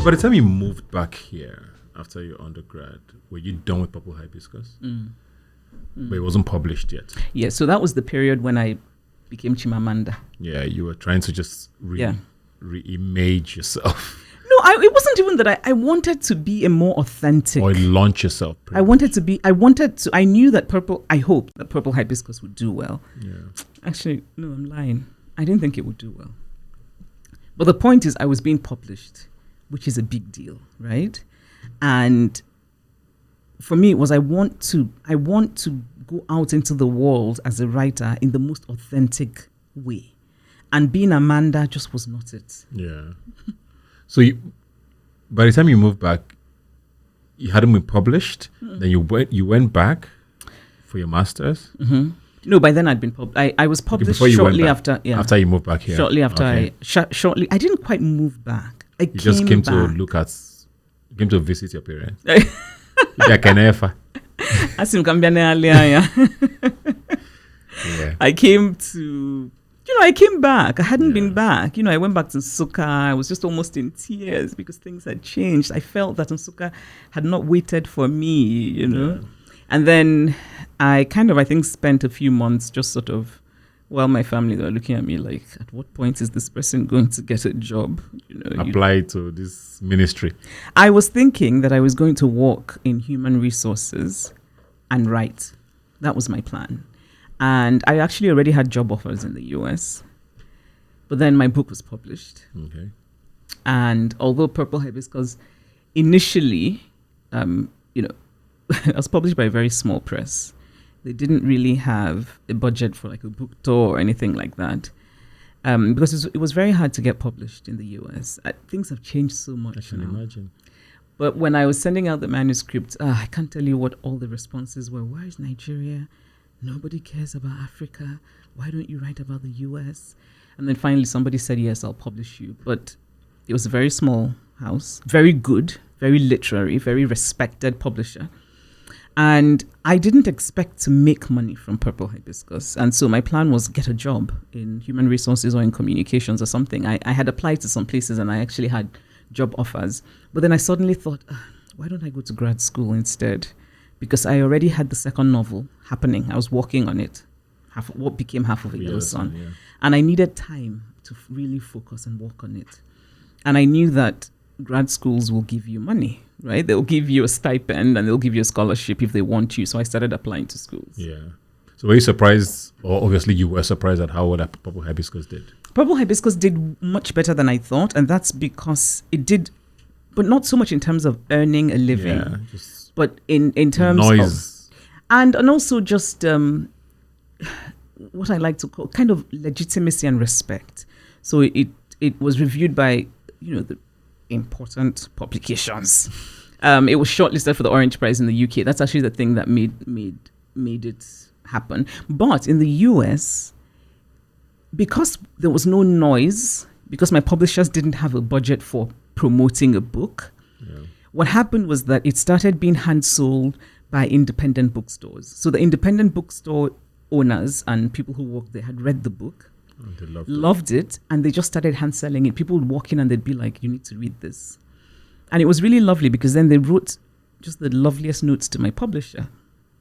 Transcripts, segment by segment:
by the time you moved back here after your undergrad, were you done with Purple Hibiscus? But it wasn't published yet. Yeah, so that was the period when I became Chimamanda. Yeah, you were trying to just re-image yourself. No, it wasn't even that I wanted to be a more authentic. Or launch yourself. I knew that I hoped that Purple Hibiscus would do well. Yeah. Actually, no, I'm lying. I didn't think it would do well. But the point is I was being published, which is a big deal, right? And for me, it was I want to go out into the world as a writer in the most authentic way. And being Amanda just was not it. Yeah. So by the time you moved back, you hadn't been published. Then you went back for your master's. Mm-hmm. No, by then I'd been published. I was published shortly after. Yeah. After you moved back here. Shortly after shortly. I didn't quite move back. You just came back. You came to visit your parents. Asim kambiane alia. Yeah. I came back. I hadn't been back. I went back to Nsukka. I was just almost in tears because things had changed. I felt that Nsukka had not waited for me, Yeah. And then I think spent a few months just sort of, my family, they were looking at me like, at what point is this person going to get a job? Apply to this ministry. I was thinking that I was going to work in human resources and write. That was my plan. And I actually already had job offers in the US. But then my book was published. Okay. And although Purple Hibiscus initially, it was published by a very small press. They didn't really have a budget for like a book tour or anything like that. Because it was very hard to get published in the US. Things have changed so much. I can imagine. But when I was sending out the manuscript, I can't tell you what all the responses were. Where is Nigeria? Nobody cares about Africa. Why don't you write about the US? And then finally somebody said, yes, I'll publish you. But it was a very small house, very good, very literary, very respected publisher. And I didn't expect to make money from Purple Hibiscus. And so my plan was get a job in human resources or in communications or something. I had applied to some places and I actually had job offers. But then I suddenly thought, why don't I go to grad school instead? Because I already had the second novel happening. I was working on it, what became Half of a Yellow Sun. Yeah. And I needed time to really focus and work on it. And I knew that grad schools will give you money, right? They'll give you a stipend and they'll give you a scholarship if they want you. So I started applying to schools. Yeah. So were you surprised, or obviously you were surprised at how well that Purple Hibiscus did? Purple Hibiscus did much better than I thought. And that's because it did, but not so much in terms of earning a living. Yeah, but in terms noise. of, and also just what I like to call kind of legitimacy and respect. So it was reviewed by, the important publications. It was shortlisted for the Orange Prize in the UK. That's actually the thing that made it happen. But in the US, because there was no noise, because my publishers didn't have a budget for promoting a book, what happened was that it started being hand-sold by independent bookstores. So the independent bookstore owners and people who worked there had read the book, they loved it, and they just started hand-selling it. People would walk in and they'd be like, you need to read this. And it was really lovely because then they wrote just the loveliest notes to my publisher,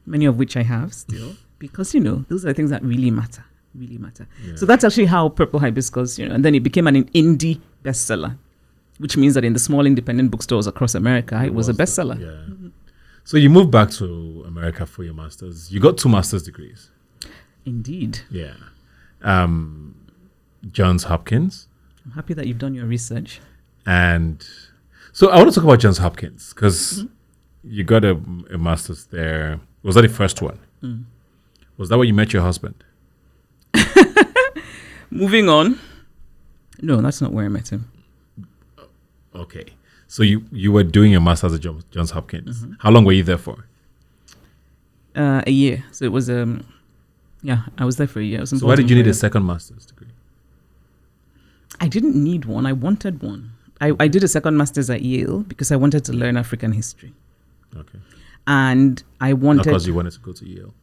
many of which I have still, because, those are the things that really matter. Yeah. So that's actually how Purple Hibiscus, and then it became an indie bestseller, which means that in the small independent bookstores across America, it was a bestseller. Yeah. Mm-hmm. So you moved back to America for your master's. You got 2 master's degrees. Indeed. Yeah. Johns Hopkins. I'm happy that you've done your research. And so I want to talk about Johns Hopkins because you got a master's there. Was that the first one? Was that where you met your husband? Moving on. No, that's not where I met him. Okay. So you were doing your master's at Johns Hopkins. Mm-hmm. How long were you there for? A year. So it was, I was there for a year. So why did you need a second master's degree? I didn't need one. I wanted one. I did a second master's at Yale because I wanted to learn African history. Okay. And I wanted... Not because you wanted to go to Yale?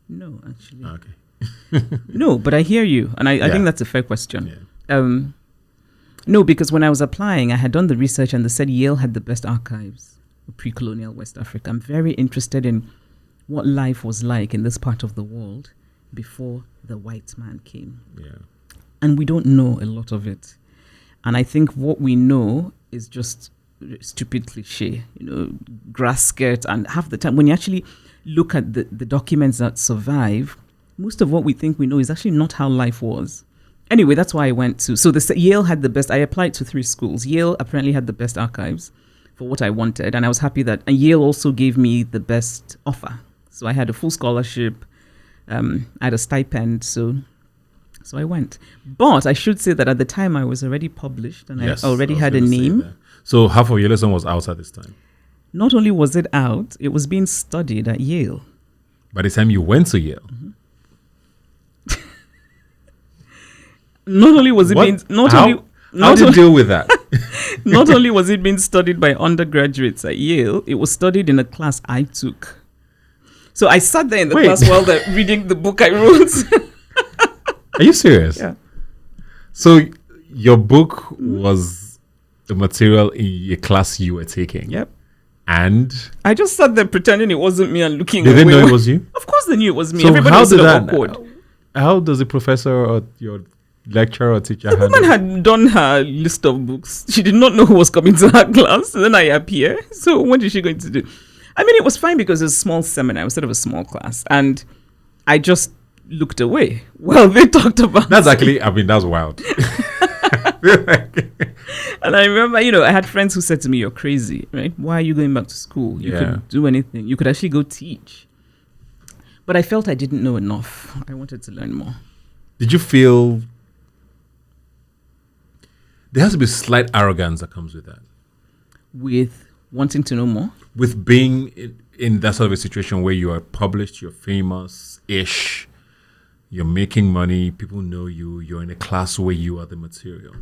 No, actually. Okay. No, but I hear you. And I think that's a fair question. Yeah. No, because when I was applying, I had done the research and they said Yale had the best archives of pre-colonial West Africa. I'm very interested in what life was like in this part of the world before the white man came. Yeah. And we don't know a lot of it. And I think what we know is just stupid cliche, grass skirt. And half the time, when you actually look at the documents that survive, most of what we think we know is actually not how life was. Anyway, that's why I went to. So Yale had the best. I applied to 3 schools. Yale apparently had the best archives for what I wanted. And I was happy that. And Yale also gave me the best offer. So I had a full scholarship. I had a stipend. So I went. But I should say that at the time I was already published and I already had a name. So half of your lesson was out at this time? Not only was it out, it was being studied at Yale. By the time you went to Yale? Mm-hmm. Not only was it being... How did you deal with that? Not only was it being studied by undergraduates at Yale, it was studied in a class I took. So I sat there in the class while they're reading the book I wrote. Are you serious? Yeah. So your book was the material in a class you were taking? Yep. And? I just sat there pretending it wasn't me and looking away. They didn't know it was you? Of course they knew it was me. So everybody was awkward. How does the professor or your lecturer or teacher the woman had done her list of books. She did not know who was coming to her class. And then I appear. So what is she going to do? I mean, it was fine because it was a small seminar instead of a small class. And I just looked away. Well, they talked about... That's actually, that's wild. And I remember, I had friends who said to me, you're crazy, right? Why are you going back to school? You could do anything. You could actually go teach. But I felt I didn't know enough. I wanted to learn more. Did you feel... There has to be slight arrogance that comes with that. With wanting to know more? With being in that sort of a situation where you are published, you're famous-ish, you're making money, people know you, you're in a class where you are the material.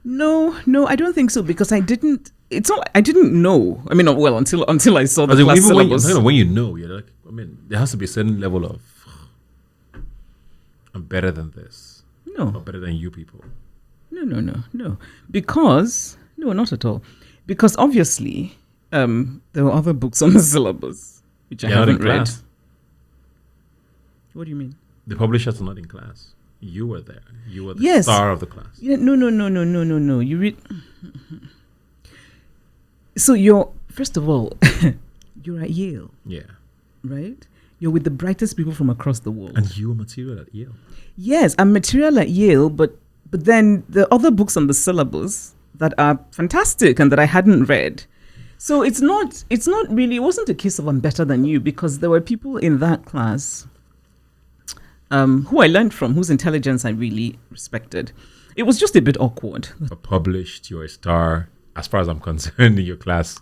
No, I don't think so, because I didn't know. I mean, well, until I saw the class syllabus. When you know, you're like, there has to be a certain level of, I'm better than this. No. Or better than you people. No. Because, no, not at all. Because obviously, there were other books on the syllabus, which I haven't read. What do you mean? The publishers are not in class. You were there. You were the star of the class. Yeah, no. You read. So first of all, you're at Yale. Yeah. Right? You're with the brightest people from across the world. And you were material at Yale. Yes, I'm material at Yale, but then the other books on the syllabus that are fantastic and that I hadn't read. So it's not really, it wasn't a case of I'm better than you, because there were people in that class who I learned from, whose intelligence I really respected. It was just a bit awkward. You're published, you're a star, as far as I'm concerned, in your class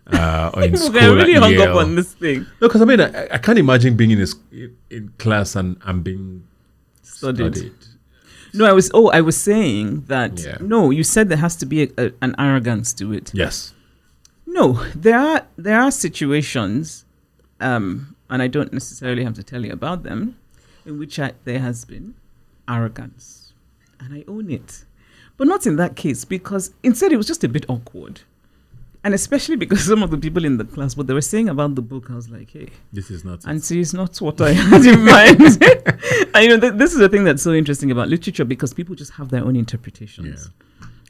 or in school. I really hung Yale. up on this thing. No, because I can't imagine being in class and being studied. No, I was saying that, no, you said there has to be an arrogance to it. Yes. No, there are situations, and I don't necessarily have to tell you about them, in which there has been arrogance. And I own it. But not in that case, because instead it was just a bit awkward. And especially because some of the people in the class, what they were saying about the book, I was like, hey, this is not and see, it's not what I had in mind. And this is the thing that's so interesting about literature, because people just have their own interpretations.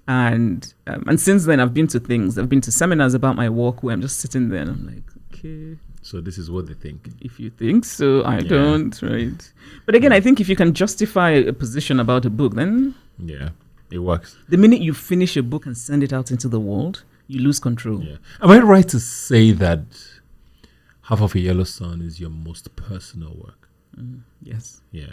Yeah. And since then, I've been to seminars about my work where I'm just sitting there and I'm like, okay. So this is what they think. If you think so, I don't, right? But again, I think if you can justify a position about a book, then... Yeah, it works. The minute you finish a book and send it out into the world, you lose control. Yeah. Am I right to say that Half of a Yellow Sun is your most personal work? Yes. Yeah.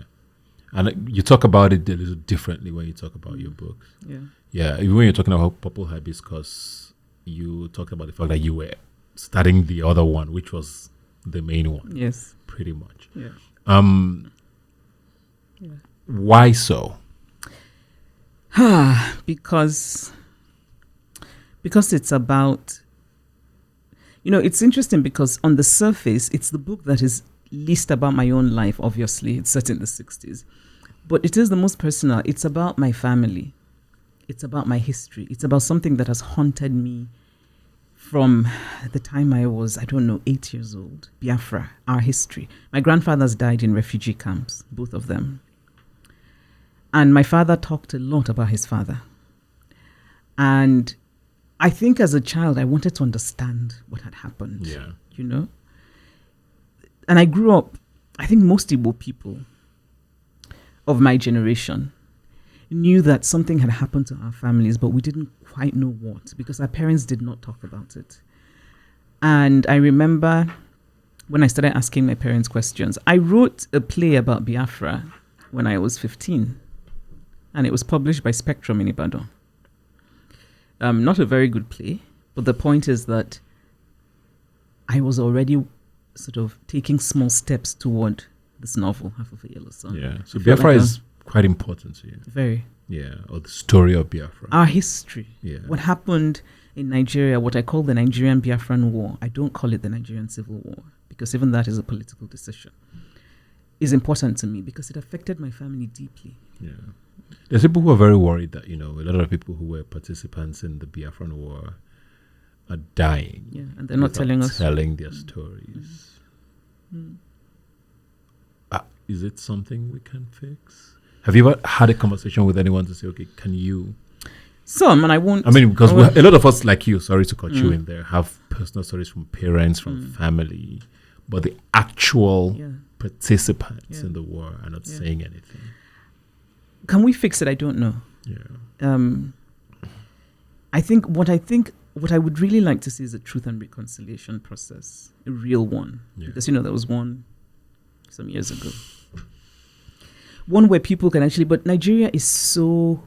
And you talk about it a little differently when you talk about your books. Yeah. Yeah. Even when you're talking about Purple Hibiscus, you talked about the fact that you were starting the other one, which was the main one. Yes. Pretty much. Yeah. Why so? Because it's about, it's interesting because on the surface, it's the book that is least about my own life. Obviously, it's set in the 60s, but it is the most personal. It's about my family. It's about my history. It's about something that has haunted me from the time I was, 8 years old. Biafra, our history. My grandfathers died in refugee camps, both of them. And my father talked a lot about his father. And I think as a child, I wanted to understand what had happened. Yeah. And I grew up, I think most Igbo people of my generation knew that something had happened to our families, but we didn't quite know what, because our parents did not talk about it. And I remember when I started asking my parents questions. I wrote a play about Biafra when I was 15, and it was published by Spectrum in Ibadan. Not a very good play, but the point is that I was already sort of taking small steps toward this novel, Half of a Yellow Sun. Yeah. So Biafra is quite important to you. Very. Yeah. Or the story of Biafra. Our history. Yeah. What happened in Nigeria, what I call the Nigerian Biafran War, I don't call it the Nigerian Civil War, because even that is a political decision, is important to me because it affected my family deeply. Yeah. There's people who are very worried that, a lot of people who were participants in the Biafran War are dying. Yeah, and they're not telling their stories. Is it something we can fix? Have you ever had a conversation with anyone to say, okay, can you? Some, and I won't. I mean, because a lot of us, like you, sorry to cut you in there, have personal stories from parents, from family, but the actual participants in the war are not saying anything. Can we fix it? I don't know. Yeah. I think what I would really like to see is a truth and reconciliation process, a real one. Yeah. Because, there was one some years ago. One where people can actually, but Nigeria is so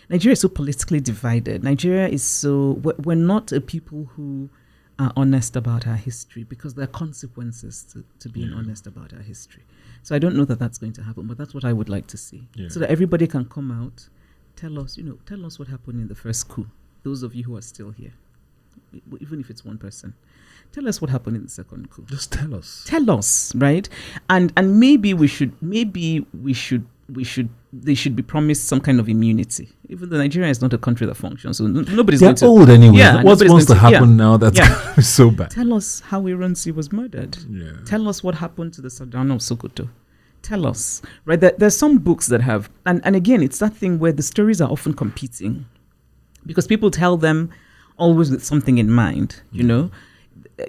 politically divided. Nigeria is so, we're not a people who are honest about our history, because there are consequences to being honest about our history. So I don't know that that's going to happen, but that's what I would like to see. Yeah. So that everybody can come out, tell us what happened in the first coup. Those of you who are still here, even if it's one person, tell us what happened in the second coup. Just tell us. Tell us, right? And maybe they should be promised some kind of immunity. Even though Nigeria is not a country that functions, so nobody's going to. They're old anyway. Yeah, what's supposed to happen now that's so bad? Tell us how Ironsi was murdered. Yeah. Tell us what happened to the Sultan of Sokoto. Tell us, right? There's some books that have, and again, it's that thing where the stories are often competing, because people tell them always with something in mind.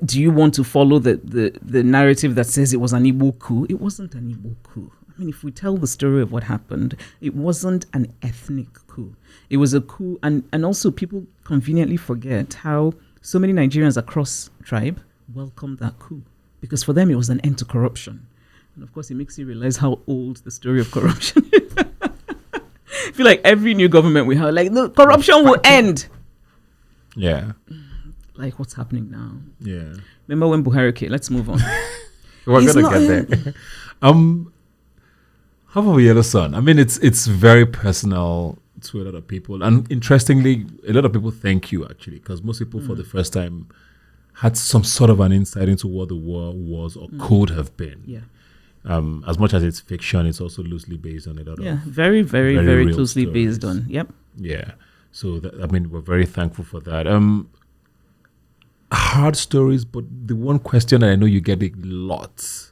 Do you want to follow the narrative that says it was an Igbo coup? It wasn't an Igbo coup. I mean, if we tell the story of what happened, it wasn't an ethnic coup. It was a coup. And also people conveniently forget how so many Nigerians across tribe welcomed that coup, because for them it was an end to corruption. And of course, it makes you realize how old the story of corruption is. I feel like every new government we have, the corruption will end. Yeah. Like what's happening now. Yeah. Remember when Buhari came? Let's move on. We're going to get there. Half of a Yellow Sun. I mean, it's very personal to a lot of people. And interestingly, a lot of people thank you, actually, because most people for the first time had some sort of an insight into what the war was or could have been. Yeah. As much as it's fiction, it's also loosely based on a lot of very, very, very closely stories. Based on. Yep. Yeah. So, we're very thankful for that. Hard stories, but the one question that I know you get a lot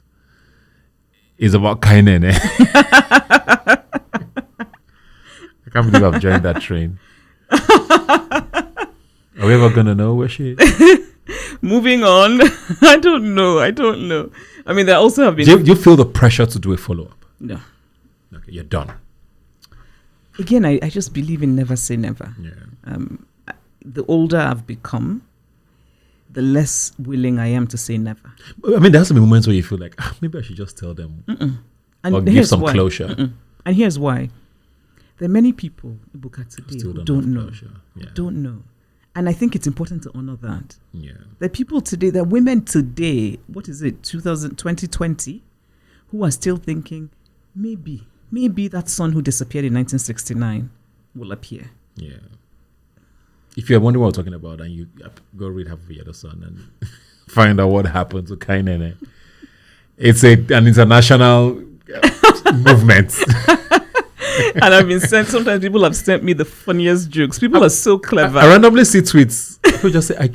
is about Kainene. I can't believe I've joined that train. Are we ever going to know where she is? Moving on. I don't know. I mean, there also have been... Do you feel the pressure to do a follow-up? No. Okay, you're done. Again, I just believe in never say never. Yeah. The older I've become, the less willing I am to say never. I mean, there has to be moments where you feel like, maybe I should just tell them. And or give some closure. And here's why. There are many people, Ibuka today, who don't know. Yeah. Don't know. And I think it's important to honor that. Yeah. There are people today, there are women today, 2020, who are still thinking, maybe that son who disappeared in 1969 will appear. Yeah. If you're wondering what we're talking about, and you go read Half of a Yellow Sun and find out what happened to Kainene, it's an international movement. And I've been sent, sometimes people have sent me the funniest jokes. People are so clever. I randomly see tweets. People just say,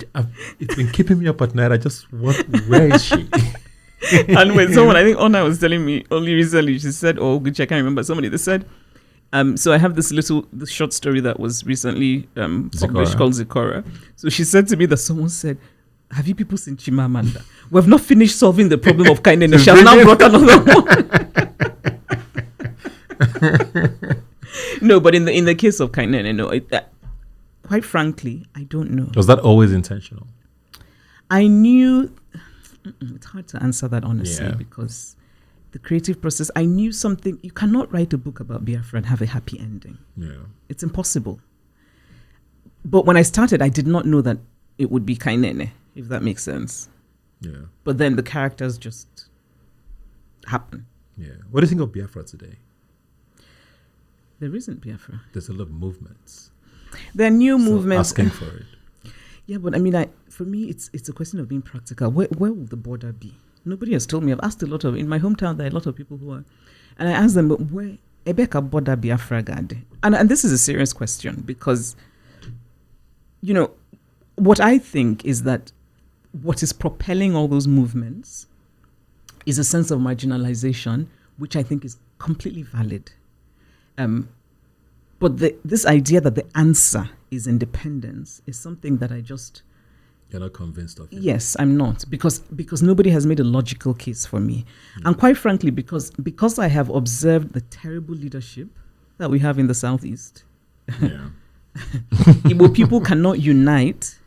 it's been keeping me up at night. I just want, where is she? And when someone, I think Ona was telling me only recently, she said, oh, which I can't remember, somebody, they said, so I have this short story that was recently published called Zikora. So she said to me that someone said, have you people seen Chimamanda? We have not finished solving the problem of kindness. She has now brought another one. No, but in the case of kindness, no, quite frankly, I don't know. Was that always intentional? I knew, it's hard to answer that honestly, because the creative process, I knew something. You cannot write a book about Biafra and have a happy ending. Yeah. It's impossible. But when I started, I did not know that it would be Kainene, if that makes sense. Yeah. But then the characters just happen. Yeah. What do you think of Biafra today? There isn't Biafra. There's a lot of movements. There are new movements. Asking for it. Yeah, but I mean, for me, it's a question of being practical. Where will the border be? Nobody has told me. I've asked a lot of, in my hometown, there are a lot of people who are, and I asked them, but where Ebeka border Biafra gade? And this is a serious question because, what I think is that what is propelling all those movements is a sense of marginalization, which I think is completely valid. But this idea that the answer is independence is something that You're not convinced of it? Yes, I'm not, because nobody has made a logical case for me. And quite frankly, because I have observed the terrible leadership that we have in the Southeast. Yeah. Igbo people cannot unite.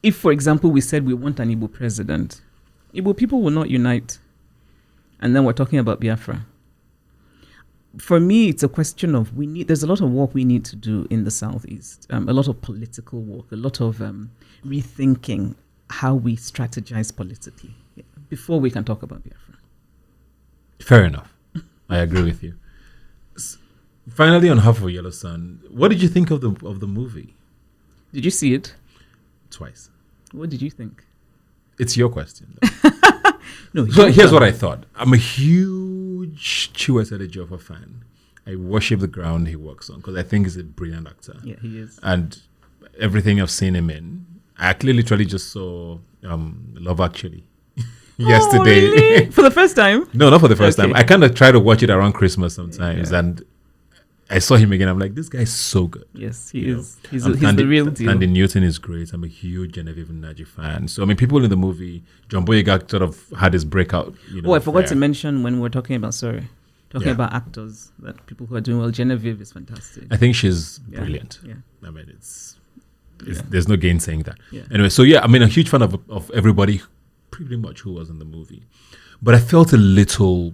If, for example, we said we want an Igbo president, Igbo people will not unite. And then we're talking about Biafra. For me, it's a question of there's a lot of work we need to do in the Southeast. A lot of political work, a lot of rethinking how we strategize politically before we can talk about Biafra. Fair enough. I agree with you. Finally, on Half of a Yellow Sun, what did you think of the movie? Did you see it? Twice. What did you think? It's your question. No. So here's what I thought. I'm a huge Chiweze Adejiofor fan. I worship the ground he works on because I think he's a brilliant actor. Yeah, he is. And everything I've seen him in, I actually literally just saw Love Actually yesterday. Oh, really? For the first time? No, not for the first time. I kind of try to watch it around Christmas sometimes, and I saw him again. I'm like, this guy is so good. Yes, he is. He's the real deal. Andy Newton is great. I'm a huge Genevieve Nnaji fan. So, I mean, people in the movie, John Boyega sort of had his breakout. I forgot to mention when we're talking about, about actors, that people who are doing well, Genevieve is fantastic. I think she's brilliant. Yeah. I mean, there's no gainsaying that. Yeah. Anyway, so I'm a huge fan of everybody pretty much who was in the movie. But I felt a little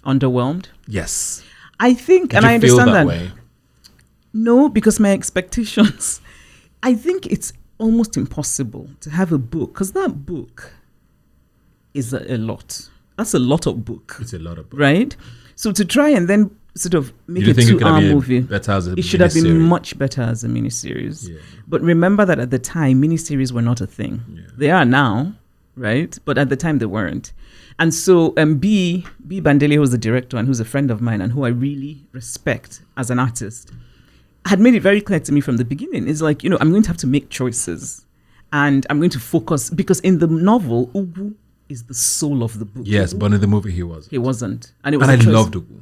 underwhelmed. Yes. I think, and I understand that. Way? No, because my expectations, I think it's almost impossible to have a book, because that book is a lot. That's a lot of book. It's a lot of book. Right? So to try and then sort of make a 2-hour movie, it should have been much better as a miniseries. Yeah. But remember that at the time, miniseries were not a thing. Yeah. They are now, right? But at the time, they weren't. And so B Bandele, who's the director and who's a friend of mine and who I really respect as an artist, had made it very clear to me from the beginning. It's like, I'm going to have to make choices and I'm going to focus, because in the novel, Ugu is the soul of the book. Yes, Ugu, but in the movie he wasn't. He wasn't. And it was I loved Ugu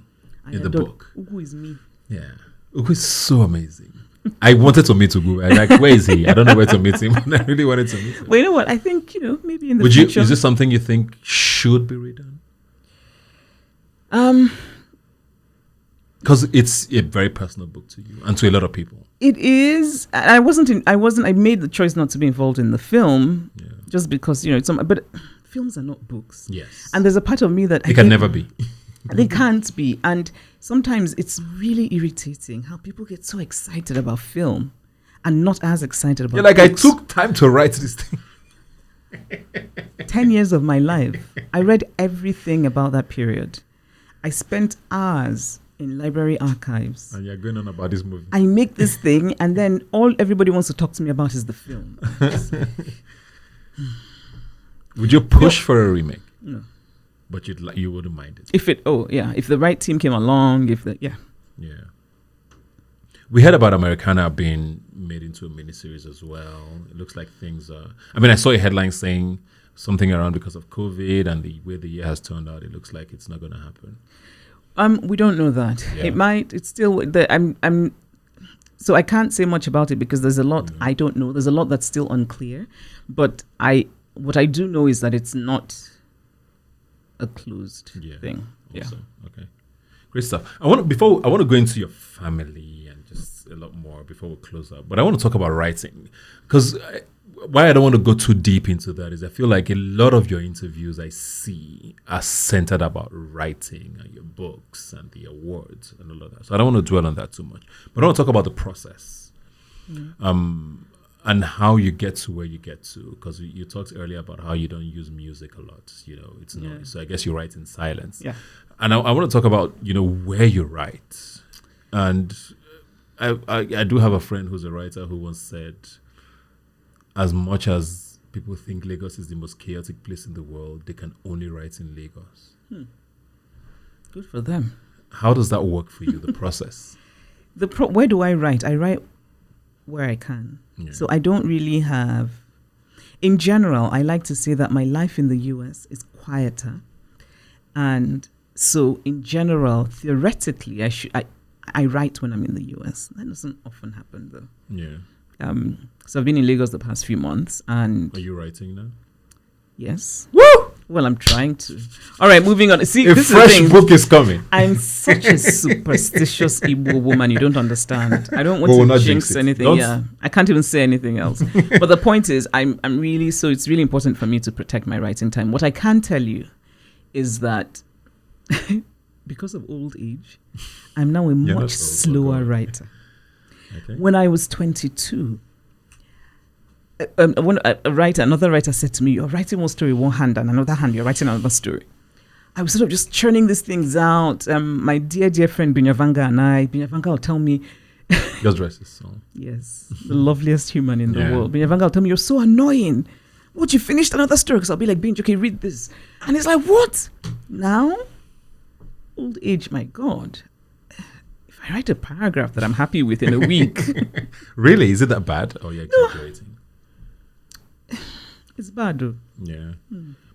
in the book. Ugu is me. Yeah. Ugu is so amazing. I wanted to meet Ugu. I like, where is he? I don't know where to meet him. I really wanted to meet him. Well, you know what? I think, maybe in the future. Is this something you think should be redone? Because it's a very personal book to you and to a lot of people. It is. I made the choice not to be involved in the film just because, but films are not books. Yes. And there's a part of me that they can never be. They can't be. And sometimes it's really irritating how people get so excited about film and not as excited about books. I took time to write this thing. 10 years of my life. I read everything about that period. I spent hours in library archives. And you're going on about this movie. I make this thing, and then all everybody wants to talk to me about is the film. Would you push for a remake? No. But you wouldn't mind it. If the right team came along, Yeah. We heard about Americana being made into a miniseries as well. It looks like things are... I mean, I saw a headline saying something around because of COVID and the way the year has turned out, it looks like it's not going to happen. We don't know that. Yeah. It might. It's still... So I can't say much about it because there's a lot I don't know. There's a lot that's still unclear. But what I do know is that it's not a closed thing. Awesome. Yeah. Okay. Great stuff. I want to go into your family and just a lot more before we close up. But I want to talk about writing, because why I don't want to go too deep into that is I feel like a lot of your interviews I see are centered about writing and your books and the awards and all of that. So I don't want to dwell on that too much. But I want to talk about the process. And how you get to where you get to, because you talked earlier about how you don't use music a lot. It's noise. So I guess you write in silence. Yeah. And I want to talk about where you write. And I do have a friend who's a writer who once said, as much as people think Lagos is the most chaotic place in the world, they can only write in Lagos. Good for them. How does that work for you? The process. Where do I write? I write where I can. Yeah. So I don't really have... In general, I like to say that my life in the US is quieter. And so in general, theoretically, I write when I'm in the US. That doesn't often happen, though. Yeah. So I've been in Lagos the past few months. And are you writing now? Yes. Woo! Well, I'm trying to. All right, moving on. See, this fresh book is coming. I'm such a superstitious Igbo woman. You don't understand. I don't want to jinx anything. I can't even say anything else. But the point is, I'm really, so it's really important for me to protect my writing time. What I can tell you is that because of old age, I'm now a much slower writer. Okay. When I was 22, another writer said to me, "You're writing one story one hand, and another hand you're writing another story." I was sort of just churning these things out. My dear friend Binyavanga will tell me, "Yours dresses so." Yes, the loveliest human in the world. Binyavanga will tell me, "You're so annoying. What, you finished another story?" Because I'll be like, "Binj, okay, read this," and it's like, "What now?" Old age, my God. If I write a paragraph that I'm happy with in a week, really, is it that bad? Oh, you're exaggerating. It's bad, though. Yeah.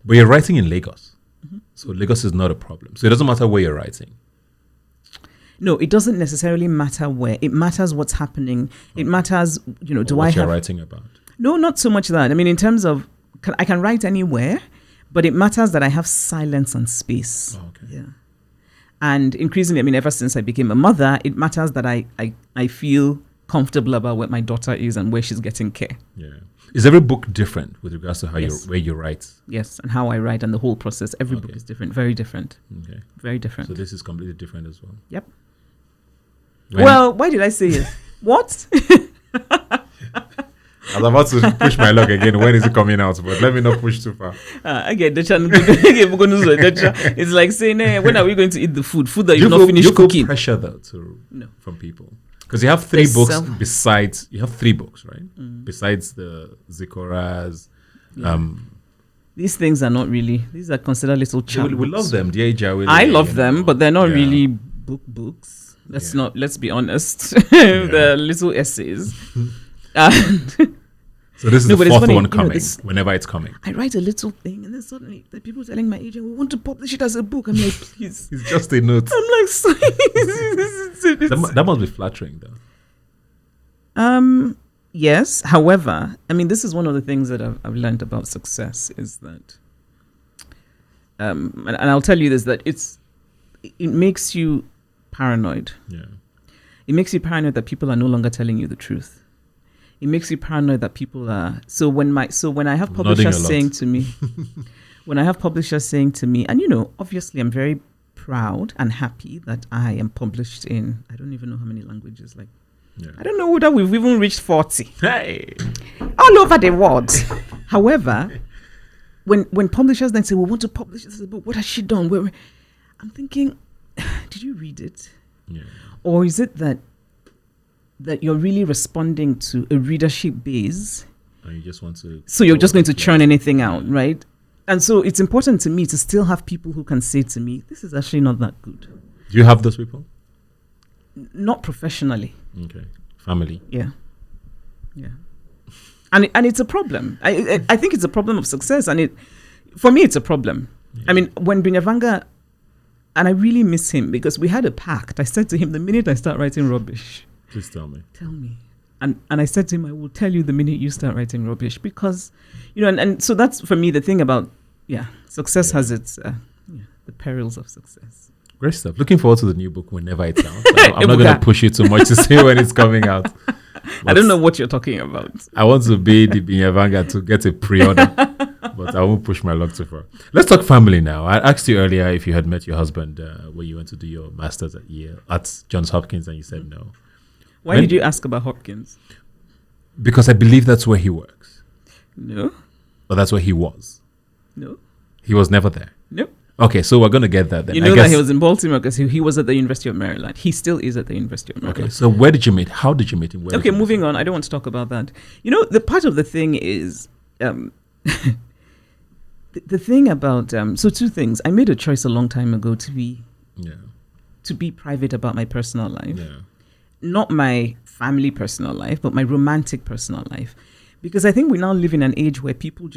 But you're writing in Lagos. Mm-hmm. So Lagos is not a problem. So it doesn't matter where you're writing. No, it doesn't necessarily matter where. It matters what's happening. It matters, do I have... What you're writing about. No, not so much that. I mean, in terms of... I can write anywhere, but it matters that I have silence and space. Oh, okay. Yeah. And increasingly, I mean, ever since I became a mother, it matters that I feel comfortable about where my daughter is and where she's getting care. Yeah. Is every book different with regards to how where you write? Yes, and how I write and the whole process. Every book is different, very different. Okay. Very different. So this is completely different as well? Yep. Well, why did I say it? What? I was about to push my luck again. When is it coming out? But let me not push too far. Again, it's like saying, when are we going to eat the food? Food that you've not finished cooking. Do you feel pressure though from people? Because you have three books besides, you have 3 books, right? Besides the Zikoras. These things are not really, these are considered little chapbooks. We love them. I love them, but they're not really books. Let's be honest. They're little essays. So this is the 4th one coming, whenever it's coming. I write a little thing and then suddenly the people telling my agent, we want to publish it as a book. I'm like, please. It's just a note. I'm like, sorry. That must be flattering though. Yes. However, I mean, this is one of the things that I've learned about success is that, and I'll tell you this, that it makes you paranoid. Yeah. It makes you paranoid that people are no longer telling you the truth. It makes you paranoid that people are. So when I have publishers saying to me, and obviously I'm very proud and happy that I am published in, I don't even know how many languages. I don't know whether we've even reached 40. Hey, all over the world. However, when publishers then say, "We want to publish this book," what has she done? I'm thinking, did you read it? Yeah. Or is it that you're really responding to a readership base, and you just want to... So you're just going to churn anything out, right? And so it's important to me to still have people who can say to me, this is actually not that good. Do you have those people? Not professionally. Okay. Family. Yeah. And it's a problem. I think it's a problem of success. And for me, it's a problem. Yeah. I mean, when Binyavanga, and I really miss him because we had a pact. I said to him, the minute I start writing rubbish. Please tell me. Tell me. And I said to him, I will tell you the minute you start writing rubbish because, and so that's for me the thing about, success has its, the perils of success. Great stuff. Looking forward to the new book whenever it's out. I'm not going to push you too much to say when it's coming out. I don't know what you're talking about. I want to be the Binyavanga to get a pre-order, but I won't push my luck too far. Let's talk family now. I asked you earlier if you had met your husband when you went to do your master's at Yale, at Johns Hopkins, and you said no. Why did you ask about Hopkins? Because I believe that's where he works. No. Or that's where he was. No. He was never there. No. Okay, so we're going to get that then. You know that he was in Baltimore because he was at the University of Maryland. He still is at the University of Maryland. Okay, so where did you meet? How did you meet him? Okay, moving on. I don't want to talk about that. The part of the thing is, the thing about, so two things. I made a choice a long time ago to be private about my personal life. Yeah. Not my family personal life, but my romantic personal life. Because I think we now live in an age where people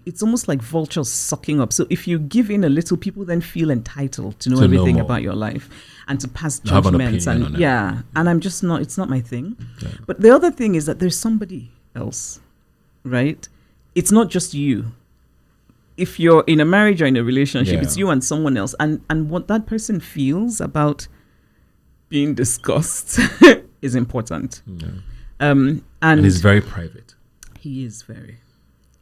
it's almost like vultures sucking up. So if you give in a little, people then feel entitled to know everything about your life and to pass judgments. And and I'm just not, it's not my thing. Yeah. But the other thing is that there's somebody else, right? It's not just you. If you're in a marriage or in a relationship, it's you and someone else. And what that person feels about being discussed is important. Yeah. And he's very private. He is very.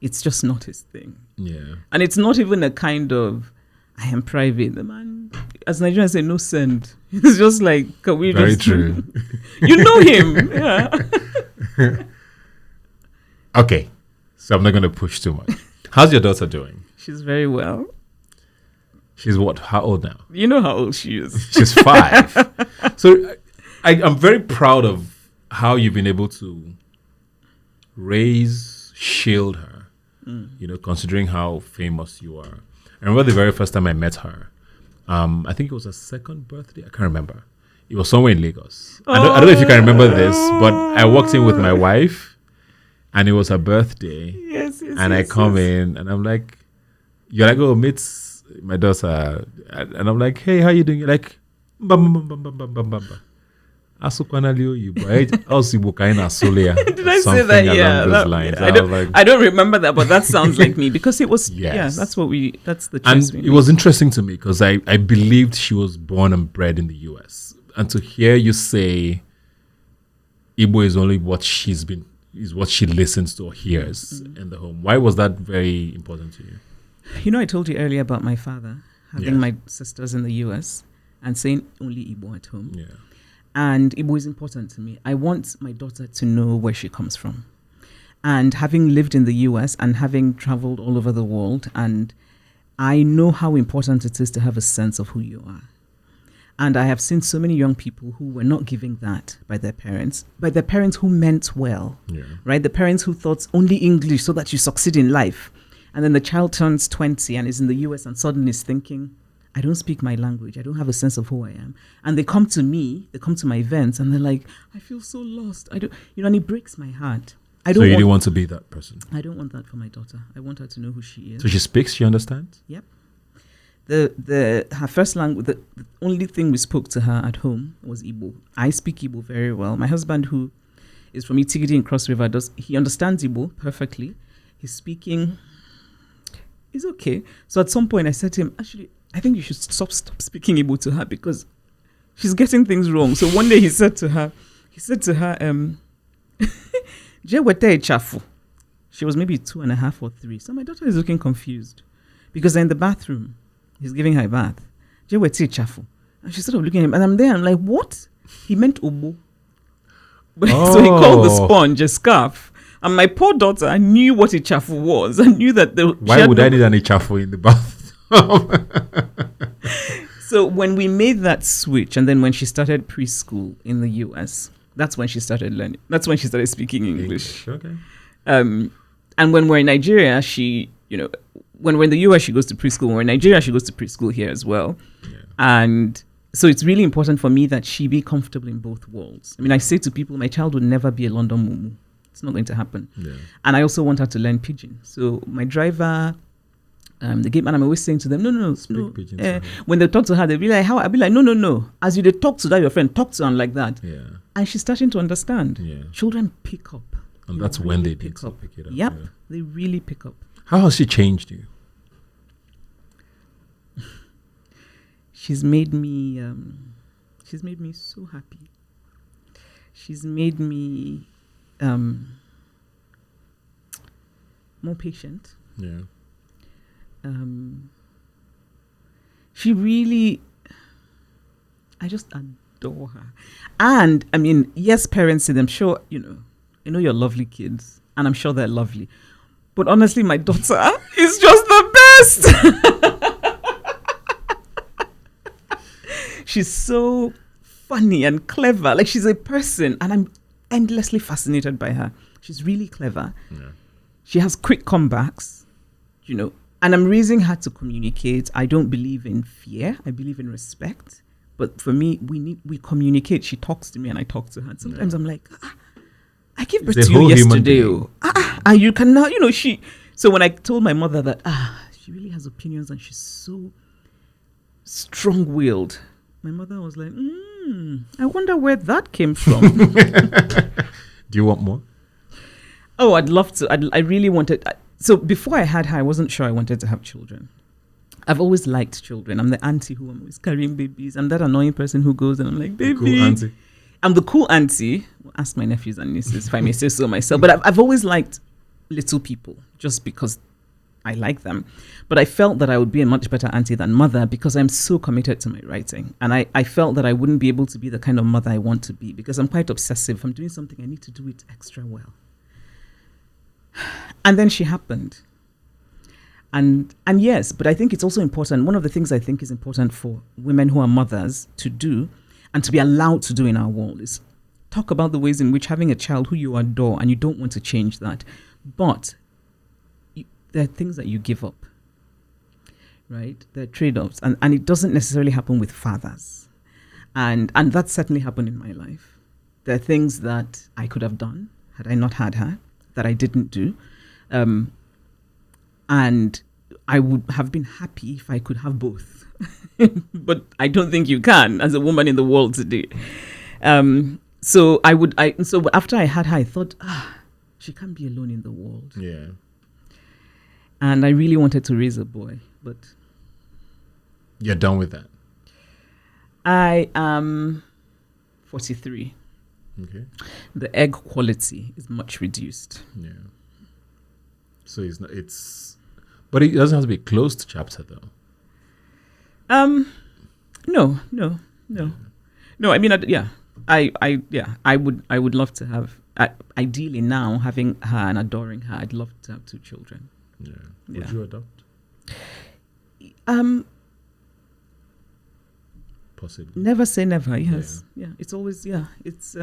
It's just not his thing. Yeah. And it's not even a kind of, I am private. The man, as Nigerians say, no send. It's just like, can we very just... true. You know him. Yeah. Okay. So I'm not going to push too much. How's your daughter doing? She's very well. She's what? How old now? You know how old she is. She's 5. So I'm very proud of how you've been able to shield her, considering how famous you are. I remember the very first time I met her. I think it was her second birthday. I can't remember. It was somewhere in Lagos. I don't know if you can remember this, but I walked in with my wife and it was her birthday. Yes, and I come in and I'm like, you're like, oh, meet my daughter. And I'm like, hey, how you doing? You're like, Did I say that? Yeah. I don't remember that, but that sounds like me because it was, that's the choice. And it was interesting to me because I believed she was born and bred in the US. And to hear you say Igbo is only what what she listens to or hears in the home. Why was that very important to you? I told you earlier about my father having my sisters in the US and saying only Igbo at home. Yeah. And Igbo is important to me. I want my daughter to know where she comes from. And having lived in the US and having traveled all over the world, and I know how important it is to have a sense of who you are. And I have seen so many young people who were not giving that by their parents who meant well, right? The parents who thought only English so that you succeed in life. And then the child turns 20 and is in the US and suddenly is thinking, I don't speak my language. I don't have a sense of who I am. And they come to me, they come to my events and they're like, I feel so lost. And it breaks my heart. So you didn't want to be that person? I don't want that for my daughter. I want her to know who she is. So she speaks, she understands? Yep. Her first language, the only thing we spoke to her at home was Igbo. I speak Igbo very well. My husband, who is from Itigidi in Cross River, he understands Igbo perfectly. He's speaking, it's okay. So at some point I said to him, actually, I think you should stop speaking Igbo to her because she's getting things wrong. So one day he said to her, Jewete chafu. She was maybe 2.5 or 3. So my daughter is looking confused because they're in the bathroom. He's giving her a bath. Jewete chafu. And she's sort of looking at him. And I'm there. I'm like, what? He meant obo. So he called the sponge a scarf. And my poor daughter knew what a chafu was. And knew that why would I need an chafu in the bath? So when we made that switch, and then when she started preschool in the US, that's when she started learning. That's when she started speaking English. Okay. And when we're in Nigeria, she, when we're in the US, she goes to preschool. When we're in Nigeria, she goes to preschool here as well. Yeah. And so it's really important for me that she be comfortable in both worlds. I mean, I say to people, my child would never be a London mumu. It's not going to happen. Yeah. And I also want her to learn pidgin. So my driver, the gate man, I'm always saying to them, no. Pidgin, when they talk to her, they'll be like, how? I'll be like, no. As you they talk to that, your friend, talk to her like that. Yeah. And she's starting to understand. Yeah. Children pick up. And that's when they pick up. Pick it up. Yep. Yeah. They really pick up. How has she changed you? She's made me so happy. She's made me more patient. Yeah. She really, I just adore her. And I mean, yes, parents say them, sure, you know you're lovely kids, and I'm sure they're lovely. But honestly, my daughter is just the best. She's so funny and clever. Like, she's a person, and I'm endlessly fascinated by her. She's really clever. Yeah. She has quick comebacks, and I'm raising her to communicate. I don't believe in fear. I believe in respect. But for me, we communicate. She talks to me and I talk to her. And sometimes I'm like, I gave birth to you yesterday. And you can now, so when I told my mother that, she really has opinions and she's so strong-willed, my mother was like, I wonder where that came from. Do you want more? Oh, I'd love to. I really wanted. So before I had her, I wasn't sure I wanted to have children. I've always liked children. I'm the auntie who I'm always carrying babies. I'm that annoying person who goes and I'm like, baby. Cool auntie. I'm the cool auntie. Ask my nephews and nieces if I may say so myself. But I've always liked little people just because I like them. But I felt that I would be a much better auntie than mother because I'm so committed to my writing. And I felt that I wouldn't be able to be the kind of mother I want to be because I'm quite obsessive. If I'm doing something, I need to do it extra well. And then she happened. And yes, but I think it's also important. One of the things I think is important for women who are mothers to do and to be allowed to do in our world is talk about the ways in which having a child who you adore and you don't want to change that, but there are things that you give up, right? There are trade-offs, and it doesn't necessarily happen with fathers. And that certainly happened in my life. There are things that I could have done had I not had her that I didn't do. And I would have been happy if I could have both. But I don't think you can as a woman in the world today. So after I had her, I thought, she can't be alone in the world. Yeah. And I really wanted to raise a boy, but you're done with that. I am 43. Okay. The egg quality is much reduced. Yeah. So but it doesn't have to be a closed chapter though. No. I mean, I would love to have. Ideally, now having her and adoring her, I'd love to have 2 children. Yeah. Would you adopt? Possibly. Never say never. Yes. Yeah. It's always It's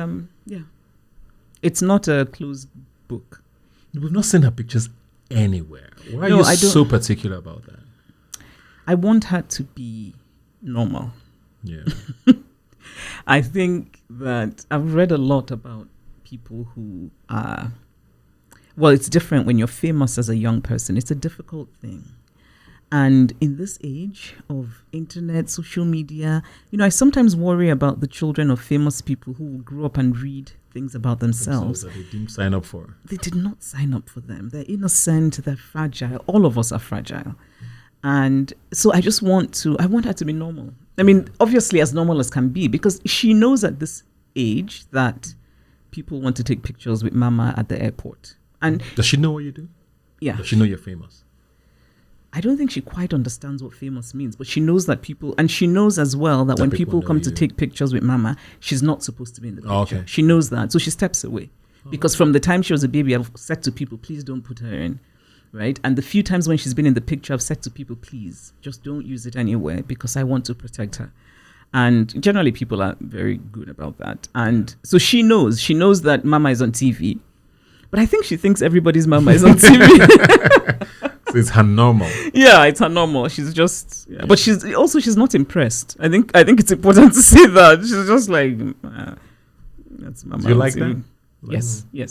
It's not a closed book. We've not seen her pictures anywhere. Why are you so particular about that? I want her to be normal. Yeah. I think that I've read a lot about people who are, well, it's different when you're famous as a young person. It's a difficult thing. And in this age of internet, social media, I sometimes worry about the children of famous people who grew up and read things about themselves that they didn't sign up for. They did not sign up for them. They're innocent, they're fragile. All of us are fragile. And so I want her to be normal. I mean, obviously as normal as can be, because she knows at this age that people want to take pictures with mama at the airport. And does she know what you do? Yeah. Does she know you're famous? I don't think she quite understands what famous means, but she knows that and she knows as well that when people come to take pictures with mama, she's not supposed to be in the picture. Okay. She knows that. So she steps away. Because from the time she was a baby, I've said to people, please don't put her in. Right? And the few times when she's been in the picture, I've said to people, please, just don't use it anywhere because I want to protect her. And generally people are very good about that. And so she knows that mama is on TV. But I think she thinks everybody's mama is on TV. It's her normal. Yeah, it's her normal. She's just, but she's not impressed. I think it's important to say that she's just like, that's my. Do you like that? Yes. Yeah.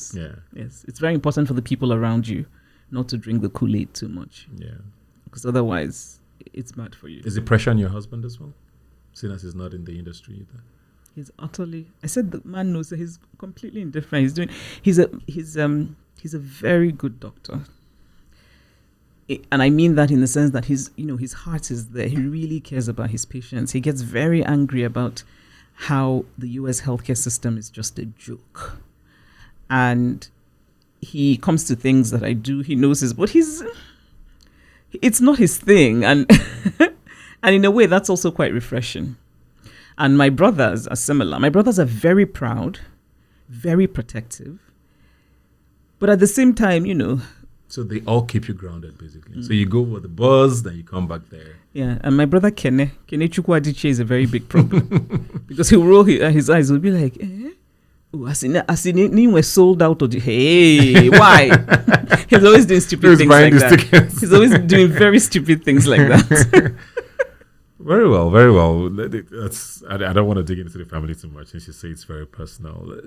Yes. It's very important for the people around you not to drink the Kool-Aid too much. Yeah. Because otherwise, it's bad for you. Is it pressure on your husband as well? Seeing as he's not in the industry either. He's utterly. I said the man knows that he's completely indifferent. He's a very good doctor. And I mean that in the sense that his heart is there. He really cares about his patients. He gets very angry about how the US healthcare system is just a joke. And he comes to things that I do. He knows but it's not his thing. And and in a way, that's also quite refreshing. And my brothers are similar. My brothers are very proud, very protective. But at the same time, So they all keep you grounded, basically. So you go with the buzz, then you come back there. Yeah, and my brother Kene Adichie is a very big problem. Because he'll roll his eyes, he'll be like, Oh, as in we're sold out of the hey, why? He's always doing stupid things like that. Tickets. He's always doing very stupid things like that. Very well, very well. I don't want to dig into the family too much, since you say it's very personal.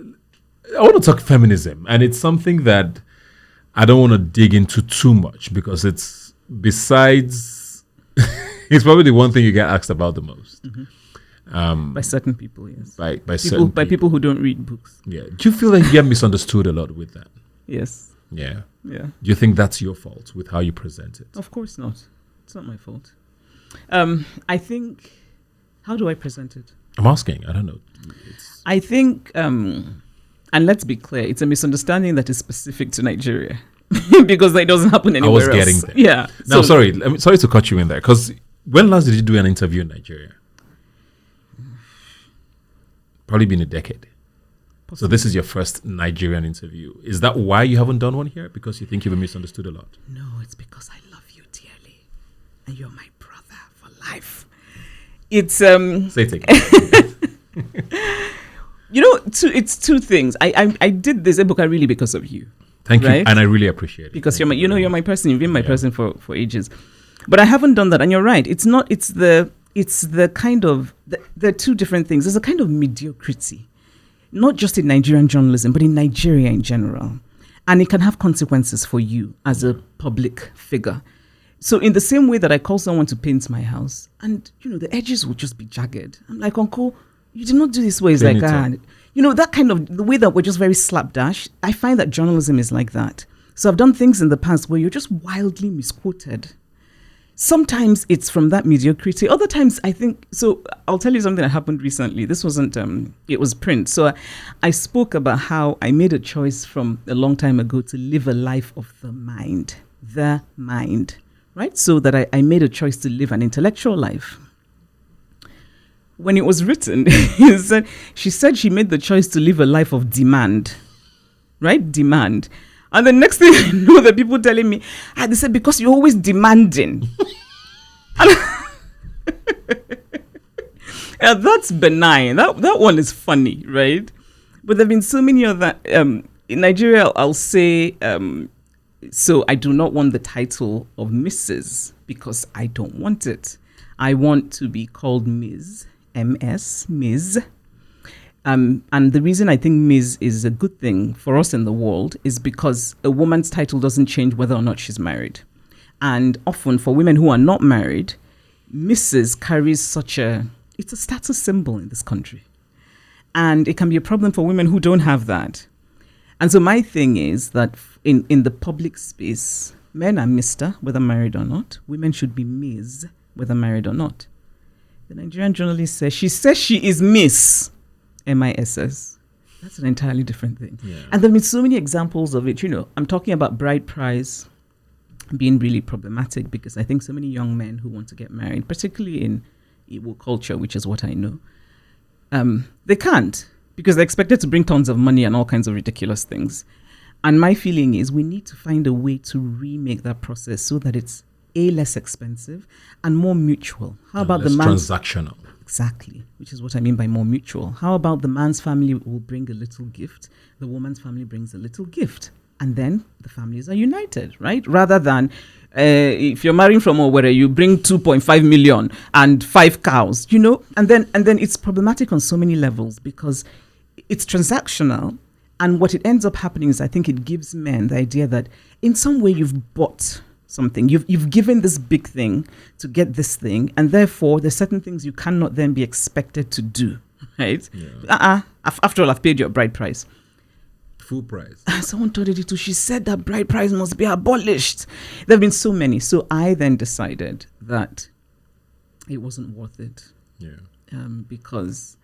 I want to talk feminism, and it's something that I don't want to dig into too much because it's besides, it's probably the one thing you get asked about the most. Mm-hmm. By certain people, yes. By people who don't read books. Yeah. Do you feel like you get misunderstood a lot with that? Yes. Yeah. Yeah. Do you think that's your fault with how you present it? Of course not. It's not my fault. I think, how do I present it? I'm asking. I don't know. I think, and let's be clear, it's a misunderstanding that is specific to Nigeria because that doesn't happen anywhere else. I was getting there. Yeah. No, sorry to cut you in there, because when last did you do an interview in Nigeria? Probably been a decade. Possibly. So this is your first Nigerian interview. Is that why you haven't done one here? Because you think you've been misunderstood a lot? No, it's because I love you dearly. And you're my brother for life. It's Say it again. It's two things. I did this ebook really because of you. Thank you, and I really appreciate it. Because you're my person. You've been my person for ages. But I haven't done that, and you're right. It's not. It's the kind of there are two different things. There's a kind of mediocrity, not just in Nigerian journalism, but in Nigeria in general, and it can have consequences for you as a public figure. So in the same way that I call someone to paint my house, and the edges will just be jagged. I'm like, Uncle, you did not do this way. It's like, that kind of the way that we're just very slapdash. I find that journalism is like that. So I've done things in the past where you're just wildly misquoted. Sometimes it's from that mediocrity. Other times, I think, so I'll tell you something that happened recently. This wasn't, it was print. So I spoke about how I made a choice from a long time ago to live a life of the mind, right? So that I made a choice to live an intellectual life. When it was written, she said she made the choice to live a life of demand, right? Demand. And the next thing I know, the people telling me, they said, because you're always demanding. Yeah, that's benign. That one is funny, right? But there have been so many other, in Nigeria, I'll say, so I do not want the title of Mrs. because I don't want it. I want to be called Ms. MS, Ms. And the reason I think Ms. is a good thing for us in the world is because a woman's title doesn't change whether or not she's married. And often for women who are not married, Mrs. carries it's a status symbol in this country. And it can be a problem for women who don't have that. And so my thing is that in the public space, men are Mr., whether married or not. Women should be Ms., whether married or not. The Nigerian journalist says she is Miss. MISS. That's an entirely different thing. Yeah. And there have been so many examples of it. I'm talking about bride price being really problematic because I think so many young men who want to get married, particularly in Igbo culture, which is what I know, they can't because they're expected to bring tons of money and all kinds of ridiculous things. And my feeling is we need to find a way to remake that process so that it's less expensive and more mutual. How about the man's transactional? Exactly, which is what I mean by more mutual. How about the man's family will bring a little gift, the woman's family brings a little gift, and then the families are united, right? Rather than if you're marrying from where you bring 2.5 million and 5 cows, and then it's problematic on so many levels because it's transactional. And what it ends up happening is I think it gives men the idea that in some way you've bought something. You've given this big thing to get this thing, and therefore there's certain things you cannot then be expected to do, right? Yeah. After all, I've paid your bride price. Full price. Someone told it to. She said that bride price must be abolished. There have been so many. So I then decided that it wasn't worth it. Yeah. Because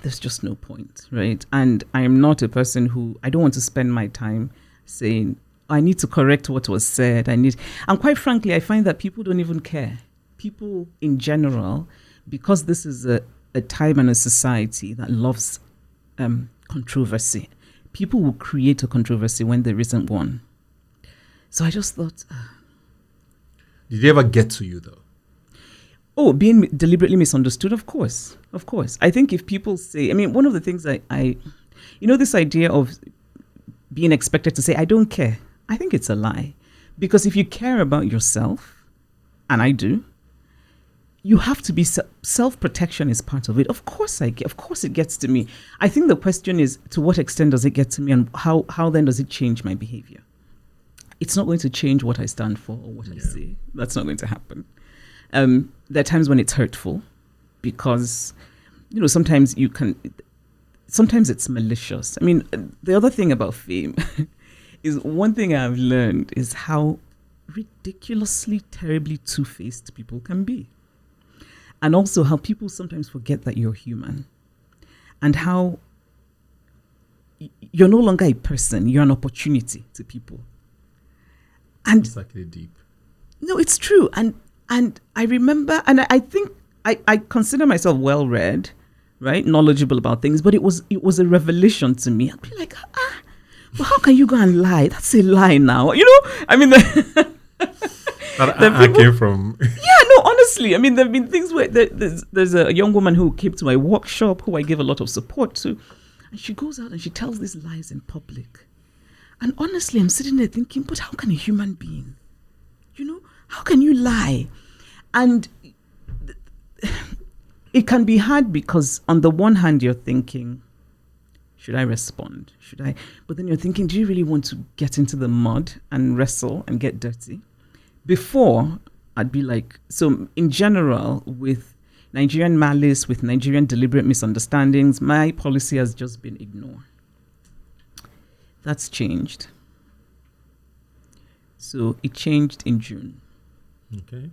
there's just no point, right? And I am not a person who, I don't want to spend my time saying, I need to correct what was said. And quite frankly, I find that people don't even care. People in general, because this is a time and a society that loves controversy. People will create a controversy when there isn't one. So I just thought... Did it ever get to you, though? Oh, being deliberately misunderstood? Of course. Of course. I think if people say... one of the things I this idea of being expected to say, I don't care. I think it's a lie. Because if you care about yourself, and I do, you have to be self-protection is part of it. Of course it gets to me. I think the question is, to what extent does it get to me, and how then does it change my behavior? It's not going to change what I stand for or what I say. That's not going to happen. There are times when it's hurtful because, sometimes it's malicious. The other thing about fame is, one thing I've learned is how ridiculously, terribly two-faced people can be. And also how people sometimes forget that you're human. And how you're no longer a person, you're an opportunity to people. And it's actually deep. No, it's true. And I remember, and I think I consider myself well-read, right? Knowledgeable about things, but it was a revelation to me. I'd be like, well, how can you go and lie? That's a lie now. I came from... Yeah, no, honestly. There have been things where there's a young woman who came to my workshop who I give a lot of support to. And she goes out and she tells these lies in public. And honestly, I'm sitting there thinking, but how can a human being? How can you lie? And it can be hard because on the one hand, you're thinking, should I respond? Should I? But then you're thinking, do you really want to get into the mud and wrestle and get dirty? Before, I'd be like, so in general, with Nigerian malice, with Nigerian deliberate misunderstandings, my policy has just been ignore. That's changed. So it changed in June. Okay.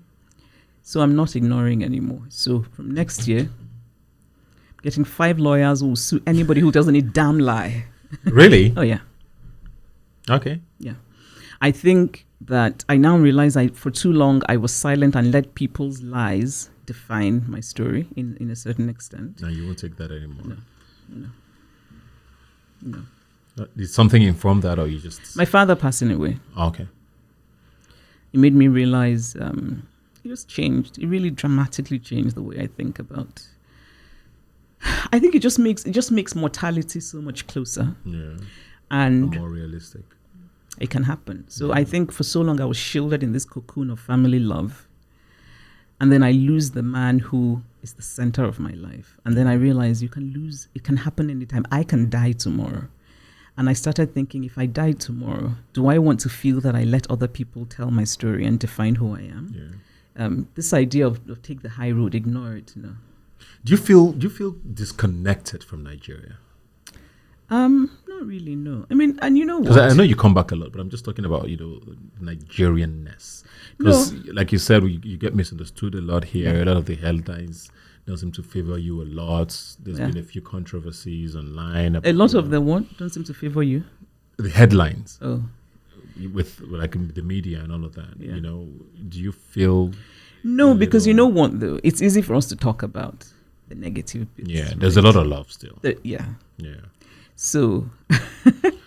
So I'm not ignoring anymore. So from next year, I'm getting 5 lawyers who will sue anybody who tells any damn lie. Really? Oh, yeah. Okay. Yeah. I think that I now realize for too long I was silent and let people's lies define my story in a certain extent. Now you won't take that anymore. No. Did something inform that, or you just... My father passing away. Oh, okay. It made me realize it just changed. It really dramatically changed the way I think about... I think it just makes mortality so much closer. Yeah. And more realistic. It can happen. So I think for so long I was shielded in this cocoon of family love. And then I lose the man who is the center of my life. And then I realize it can happen anytime. I can die tomorrow. And I started thinking, if I die tomorrow, do I want to feel that I let other people tell my story and define who I am? Yeah. This idea of take the high road, ignore it, Do you feel disconnected from Nigeria? Not really, no. And you know what? Because I know you come back a lot, but I'm just talking about, Nigerianness. Because, like you said, you get misunderstood a lot here. Yeah. A lot of the headlines don't seem to favor you a lot. There's been a few controversies online. A lot of the what don't seem to favor you? The headlines. Oh. With the media and all of that. Yeah. Do you feel... No, because you know what, though? It's easy for us to talk about the negative bits. Yeah, there's a lot of love still. Yeah. So...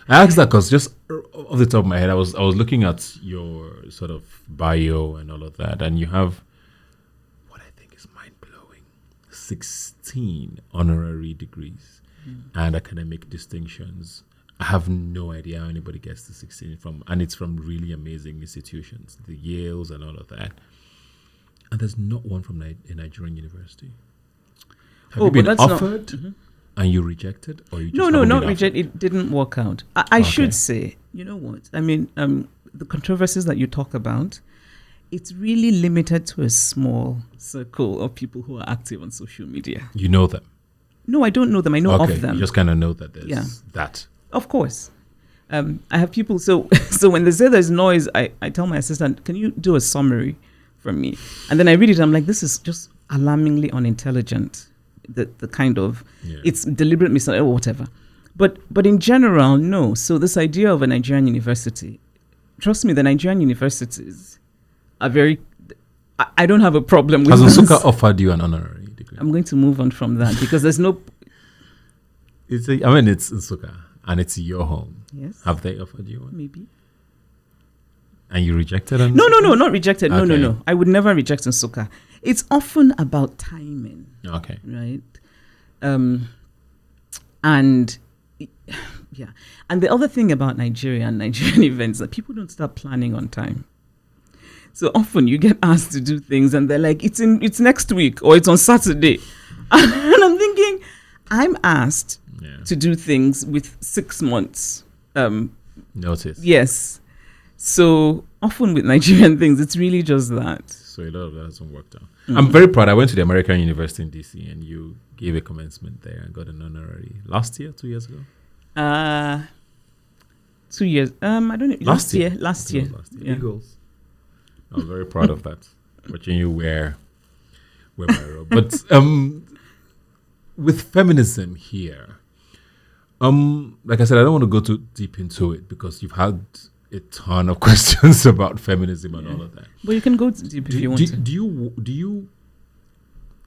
I asked that because just off the top of my head, I was looking at your sort of bio and all of that, and you have what I think is mind-blowing, 16 honorary degrees and academic distinctions. I have no idea how anybody gets to 16 from, and it's from really amazing institutions, the Yales and all of that. And there's not one from a Nigerian university. Have you been offered and you rejected, or you just not reject? It didn't work out. I should say, you know what? I mean, the controversies that you talk about, it's really limited to a small circle of people who are active on social media. You know them? No, I don't know them. I know of them. You just kind of know that there's that. Of course. I have people. So when they say there's noise, I tell my assistant, can you do a summary for me? And then I read it. I'm like, this is just alarmingly unintelligent. The kind of, it's deliberate or whatever. But in general, no. So this idea of a Nigerian university, trust me, the Nigerian universities are very, I don't have a problem with Has Nsukka offered you an honorary degree? I'm going to move on from that because there's no... It's Nsukka and it's your home. Yes. Have they offered you one? Maybe. And you rejected Nsukka? No, not rejected. Okay. No. I would never reject Nsukka. It's often about timing. Okay. Right? And the other thing about Nigeria and Nigerian events that people don't start planning on time. So often you get asked to do things and they're like, it's next week or it's on Saturday. And I'm thinking, I'm asked to do things with 6 months notice. Yes. So often with Nigerian things, it's really just that. So a lot of that hasn't worked out. I'm very proud. I went to the American University in DC and you gave a commencement there and got an honorary last year, 2 years ago? 2 years. I don't know. Last year. Yeah. Eagles. I was very proud of that. Watching you wear my robe. But with feminism here, like I said, I don't want to go too deep into it because you've had a ton of questions about feminism and all of that. But you can go deep if you want to. Do you?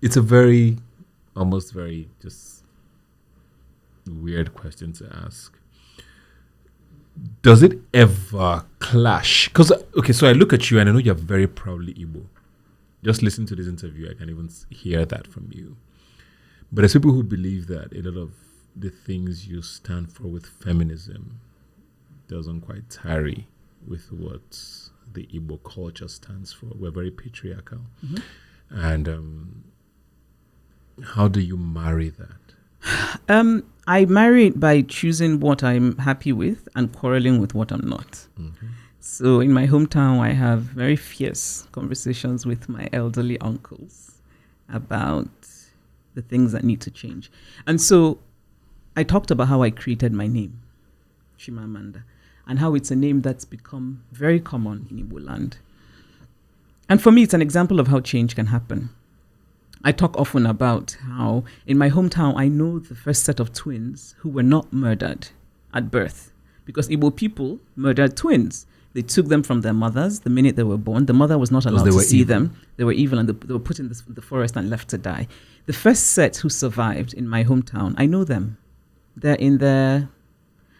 It's a very, almost very just weird question to ask. Does it ever clash? Because, so I look at you and I know you're very proudly Igbo. Just listen to this interview, I can even hear that from you. But there's people who believe that a lot of the things you stand for with feminism doesn't quite tarry with what the Igbo culture stands for. We're very patriarchal. Mm-hmm. And how do you marry that? I marry it by choosing what I'm happy with and quarreling with what I'm not. Mm-hmm. So in my hometown, I have very fierce conversations with my elderly uncles about the things that need to change. And so I talked about how I created my name, Chimamanda, and how it's a name that's become very common in Igbo land. And for me, it's an example of how change can happen. I talk often about how in my hometown, I know the first set of twins who were not murdered at birth because Igbo people murdered twins. They took them from their mothers the minute they were born. The mother was not allowed to see them. They were evil and they were put in the forest and left to die. The first set who survived in my hometown, I know them. They're in their,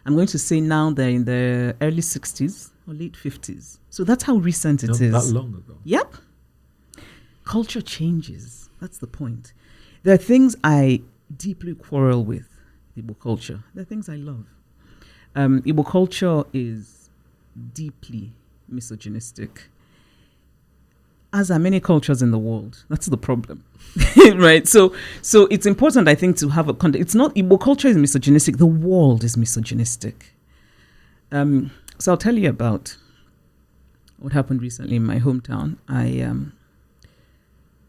I'm going to say now they're in their early 60s or late 50s. So that's how recent it is. Not that long ago. Yep. Culture changes. That's the point. There are things I deeply quarrel with Igbo culture. There are things I love. Igbo culture is deeply misogynistic, as are many cultures in the world. That's the problem, right? So it's important, I think, to have a context. It's not Igbo culture is misogynistic. The world is misogynistic. So I'll tell you about what happened recently in my hometown.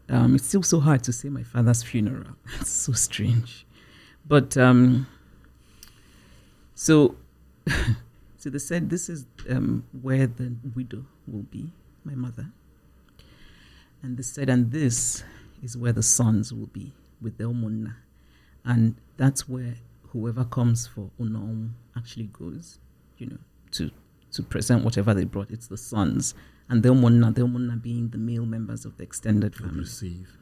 It's still so hard to say my father's funeral. It's so strange. But so they said this is where the widow will be, my mother. And they said, and this is where the sons will be with the Omunna. And that's where whoever comes for Unom actually goes, to present whatever they brought. It's the sons. And the Omunna being the male members of the extended family. Receive.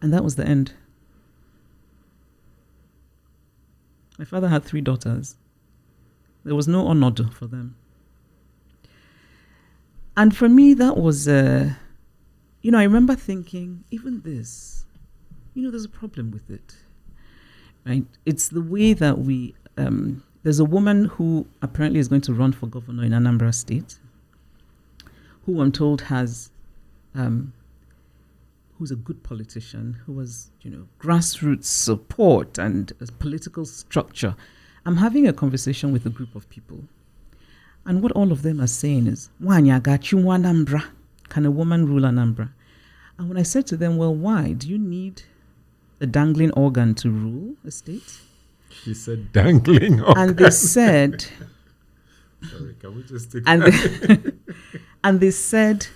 And that was the end. My father had 3 daughters. There was no honor for them. And for me, that was, I remember thinking, even this, there's a problem with it, right? It's the way that we There's a woman who apparently is going to run for governor in Anambra State, who I'm told has, who's a good politician, who has, grassroots support and a political structure. I'm having a conversation with a group of people, and what all of them are saying is, "Wanya gachu Anambra? Can a woman rule Anambra?" And when I said to them, "Well, why? Do you need a dangling organ to rule a state?" She said dangling organ. And they said, sorry, can we just take and that? and they said,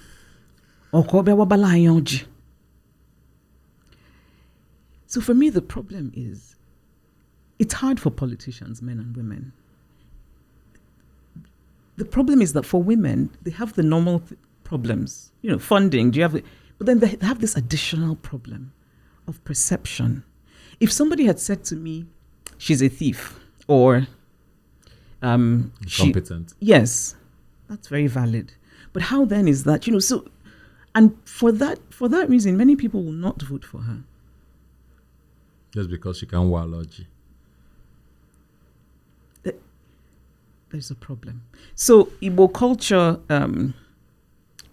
"Okobe wabalayonji." So for me, the problem is, it's hard for politicians, men and women. The problem is that for women, they have the normal problems, funding. But then they have this additional problem of perception. If somebody had said to me, "She's a thief," or incompetent. Yes, that's very valid. But how then is that, so, and for that reason, many people will not vote for her. Just because she can wallogy. There's a problem. So Igbo culture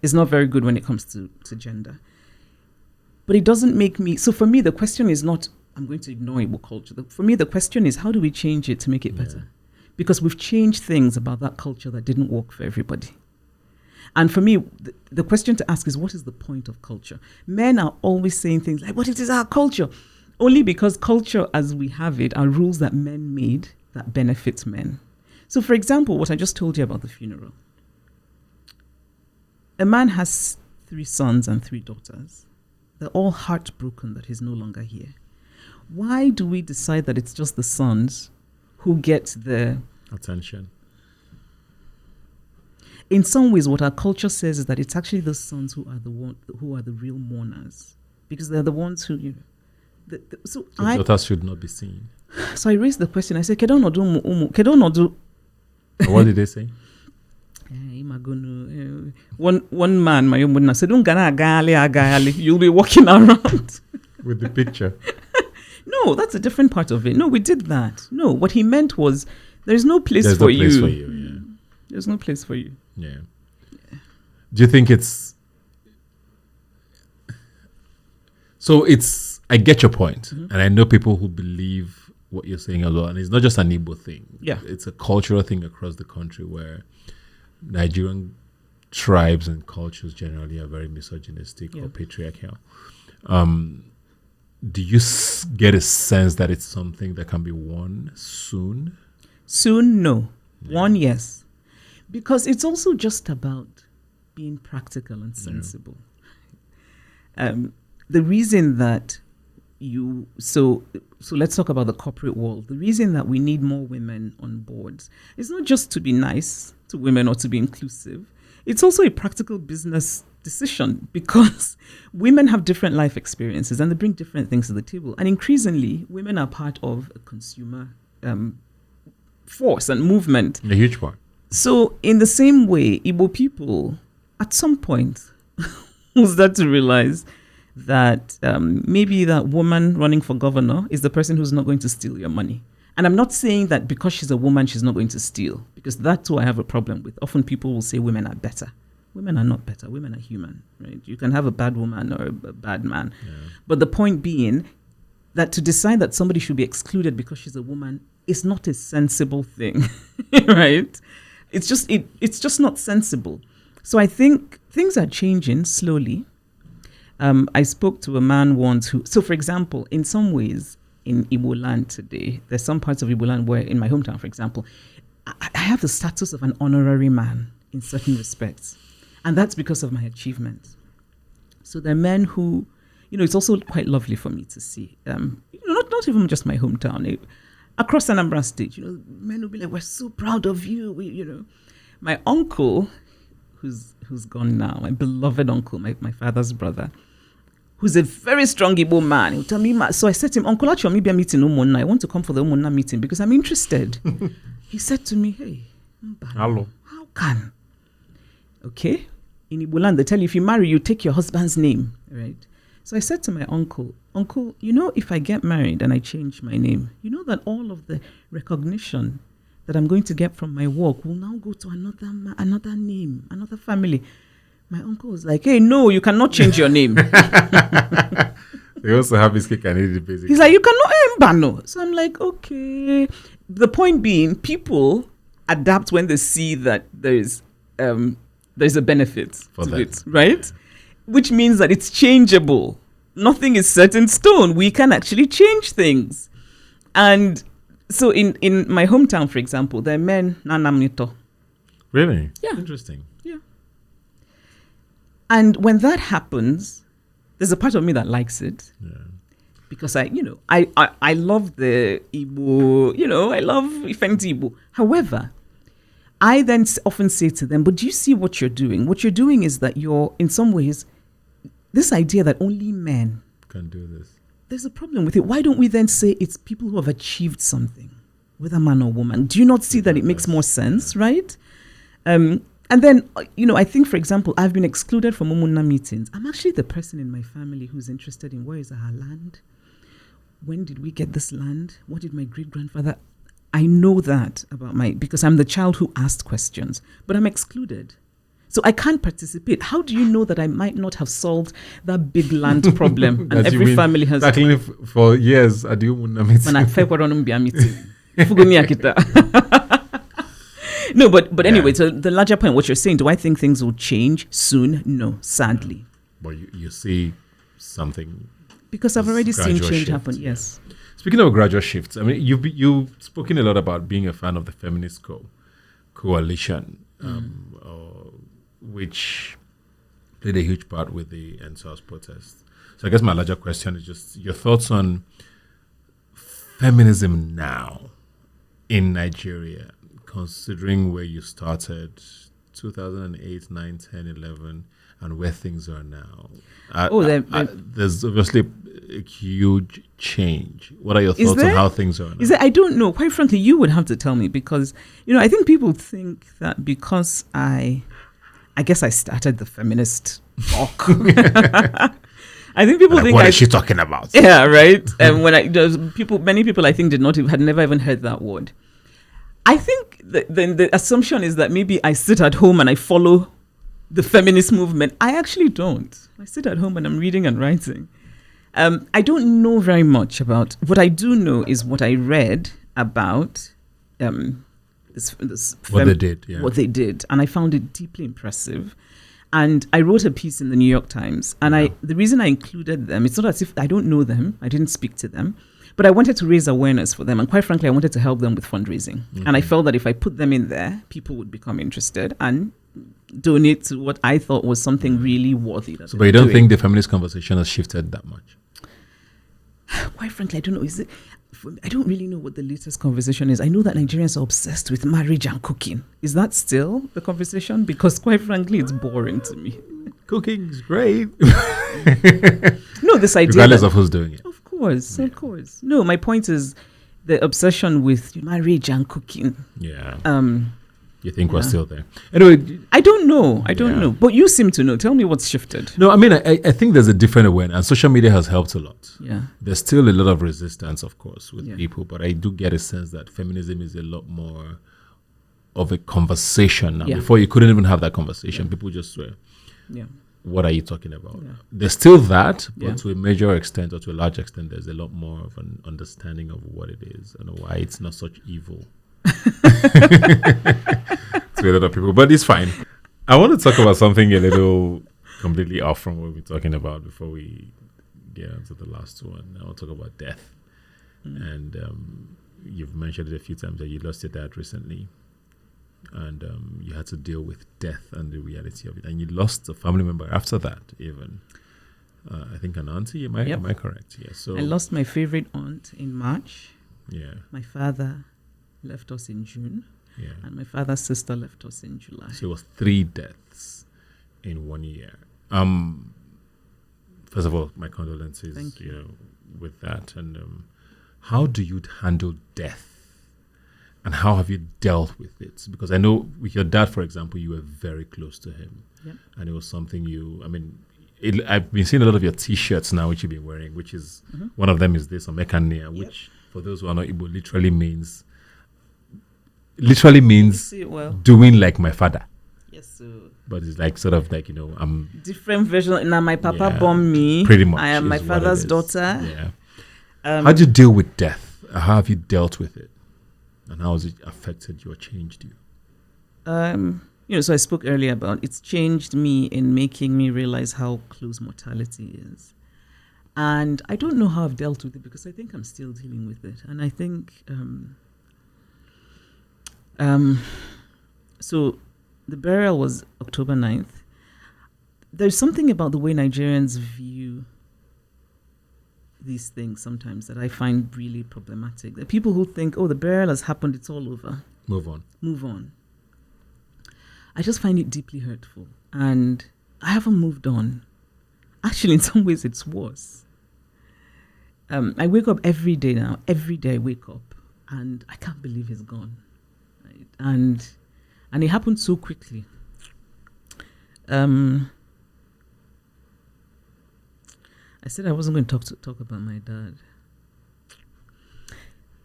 is not very good when it comes to gender. But it doesn't make me, so for me, the question is not, I'm going to ignore Igbo culture. For me, the question is, how do we change it to make it better? Because we've changed things about that culture that didn't work for everybody. And for me, the question to ask is, what is the point of culture? Men are always saying things like, "But it is our culture." Only because culture as we have it are rules that men made that benefit men. So for example, what I just told you about the funeral. A man has 3 sons and 3 daughters. They're all heartbroken that he's no longer here. Why do we decide that it's just the sons who get the attention? In some ways, what our culture says is that it's actually the sons who are the real mourners, because they're the ones who, the daughters should not be seen. So I raised the question. I said, "Kedo What did they say? One man, my own said, "You'll be walking around with the picture." No, that's a different part of it. No, we did that. No, what he meant was, there's no place for you. There's no place for you. Yeah. There's no place for you. Yeah. Do you think it's? So I get your point, and I know people who believe what you're saying as well, and it's not just an Igbo thing. Yeah, it's a cultural thing across the country where Nigerian tribes and cultures generally are very misogynistic or patriarchal. Do you get a sense that it's something that can be won soon? Soon, no. Won, yes. Because it's also just about being practical and sensible. The reason that so let's talk about the corporate world. The reason that we need more women on boards is not just to be nice to women or to be inclusive. It's also a practical business decision, because women have different life experiences and they bring different things to the table. And increasingly, women are part of a consumer force and movement. A huge part. So in the same way, Igbo people, at some point, will start to realize that maybe that woman running for governor is the person who's not going to steal your money. And I'm not saying that because she's a woman, she's not going to steal, because that's what I have a problem with. Often people will say women are better. Women are not better. Women are human, right? You can have a bad woman or a bad man. Yeah. But the point being that to decide that somebody should be excluded because she's a woman is not a sensible thing, right? It's just not sensible. So I think things are changing slowly. I spoke to a man once so for example, in some ways in Igbo land today, there's some parts of Igbo land where, in my hometown, for example, I have the status of an honorary man in certain respects. And that's because of my achievements. So there are men who, it's also quite lovely for me to see, not even just my hometown, across Anambra State, men will be like, "We're so proud of you." My uncle, who's gone now, my beloved uncle, my father's brother, who's a very strong Igbo man. He'll tell me, so I said to him, "Uncle, actually, maybe I'm meeting Umonna. I want to come for the Umonna meeting because I'm interested." He said to me, "Hey, hello, how can?" Okay, in Igbo land, they tell you if you marry, you take your husband's name, right? So I said to my uncle, "Uncle, if I get married and I change my name, that all of the recognition that I'm going to get from my work will now go to another name, another family. My uncle was like, hey, no, you cannot change your name. They also have his cake and eat it, basically. He's like, you cannot Mbano. So I'm like, okay. The point being, people adapt when they see that there's a benefit to it, right? Which means that it's changeable. Nothing is set in stone. We can actually change things. And so in my hometown, for example, there are men nanamnito. Really? Yeah. Interesting. Yeah. And when that happens, there's a part of me that likes it. Yeah. Because I love the Igbo, I love Ifeanyi Igbo. However, I then often say to them, but do you see what you're doing? What you're doing is that you're, in some ways, this idea that only men can do this. There's a problem with it. Why don't we then say it's people who have achieved something, whether man or woman? Do you not see that it makes more sense, right? And then, I think, for example, I've been excluded from Umunna meetings. I'm actually the person in my family who's interested in where is our land? When did we get this land? What did my great-grandfather... I know that about because I'm the child who asked questions, but I'm excluded. So I can't participate. How do you know that I might not have solved that big land problem? And every family has... Exactly for years. I do No, but anyway, so the larger point, what you're saying, do I think things will change soon? No, sadly. But you see something... Because I've already seen change shift, happen, yes. Speaking of gradual shifts, I mean, you've spoken a lot about being a fan of the feminist coalition, which played a huge part with the EndSARS protest. So I guess my larger question is just your thoughts on feminism now in Nigeria, considering where you started, 2008, 9, 10, 11, and where things are now. There's obviously a huge change. What are your thoughts on how things are now? I don't know. Quite frankly, you would have to tell me because, I think people think that because I guess I started the feminist talk. I think people think what is she talking about? Yeah, right. And many people I think had never even heard that word. I think the assumption is that maybe I sit at home and I follow the feminist movement. I actually don't. I sit at home and I'm reading and writing. I don't know very much about. What I do know is what I read about what they did. Yeah. What they did, and I found it deeply impressive. And I wrote a piece in the New York Times, and the reason I included them, it's not as if I don't know them, I didn't speak to them, but I wanted to raise awareness for them, and quite frankly, I wanted to help them with fundraising. Mm-hmm. And I felt that if I put them in there, people would become interested and donate to what I thought was something really worthy. But you don't think the feminist conversation has shifted that much? Quite frankly, I don't know. I don't really know what the latest conversation is. I know that Nigerians are obsessed with marriage and cooking. Is that still the conversation? Because quite frankly, it's boring to me. Cooking's great. No, this idea. Regardless of who's doing it. Of course. No, my point is the obsession with marriage and cooking. Yeah. You think we're still there? Anyway, I don't know. But you seem to know. Tell me what's shifted. No, I mean, I think there's a different awareness, and social media has helped a lot. Yeah. There's still a lot of resistance, of course, with people, but I do get a sense that feminism is a lot more of a conversation now. Yeah. Before you couldn't even have that conversation. People just swear. Yeah. What are you talking about? Yeah. There's still that, but to a major extent or to a large extent, there's a lot more of an understanding of what it is and why it's not such evil. To a lot of people, but it's fine. I want to talk about something a little completely off from what we're talking about before we get into the last one. I want to talk about death. And you've mentioned it a few times that you lost your dad recently, and you had to deal with death and the reality of it, and you lost a family member after that even. I think an auntie, am I correct? Yeah. So I lost my favorite aunt in March. Yeah. My father left us in June. Yeah. And my father's sister left us in July. So it was 3 deaths in 1 year. First of all, my condolences. Thank you. With that. And how do you handle death? And how have you dealt with it? Because I know with your dad, for example, you were very close to him. Yep. And it was something I've been seeing a lot of your T-shirts now, which you've been wearing, which is, one of them is this, Omekania, which for those who are not Igbo, literally means literally means See it well. doing like my father. Yes, so But it's like sort of like, I'm different version. Now my papa Yeah, born me. pretty much. I am my is what it father's is. daughter. Yeah. How do you deal with death? How have you dealt with it? And how has it affected you or changed you? So I spoke earlier about it's changed me in making me realize how close mortality is. And I don't know how I've dealt with it because I think I'm still dealing with it. And I think, so the burial was October 9th. There's something about the way Nigerians view these things sometimes that I find really problematic. There are people who think, oh, the burial has happened, it's all over. Move on. I just find it deeply hurtful. And I haven't moved on. Actually, in some ways, it's worse. I wake up every day now. Every day I wake up and I can't believe he's gone. Right? And it happened so quickly. I said I wasn't going to talk about my dad.